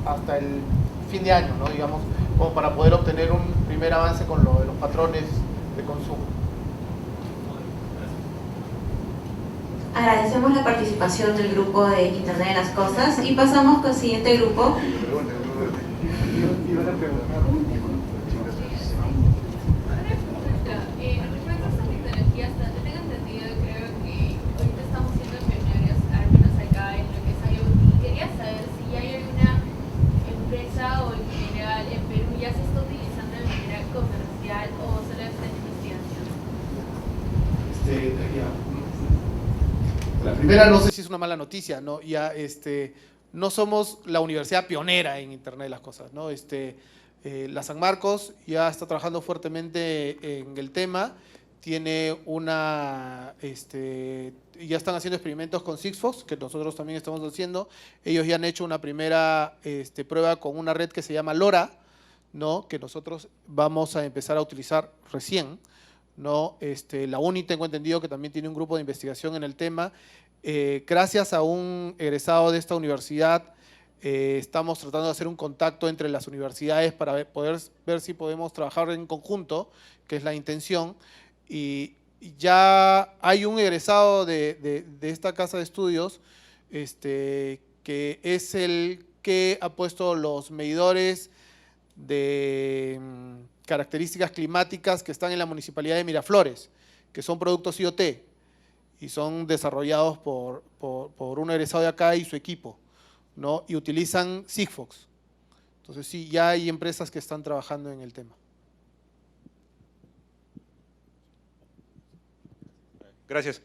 hasta el fin de año, ¿no? Digamos, como para poder obtener un primer avance con lo de los patrones de consumo. Agradecemos la participación del grupo de Internet de las Cosas y pasamos con el siguiente grupo. La primera, no sé si es una mala noticia, ¿no? Ya, no somos la universidad pionera en Internet de las Cosas, ¿no? La San Marcos ya está trabajando fuertemente en el tema, tiene ya están haciendo experimentos con Sigfox, que nosotros también estamos haciendo. Ellos ya han hecho una primera prueba con una red que se llama LoRa, ¿no? Que nosotros vamos a empezar a utilizar recién, ¿no? La UNI, tengo entendido que también tiene un grupo de investigación en el tema. Gracias a un egresado de esta universidad, estamos tratando de hacer un contacto entre las universidades para poder ver si podemos trabajar en conjunto, que es la intención. Y ya hay un egresado de esta casa de estudios que es el que ha puesto los medidores de características climáticas que están en la Municipalidad de Miraflores, que son productos IoT y son desarrollados por un egresado de acá y su equipo, ¿no? Y utilizan Sigfox. Entonces sí, ya hay empresas que están trabajando en el tema. Gracias.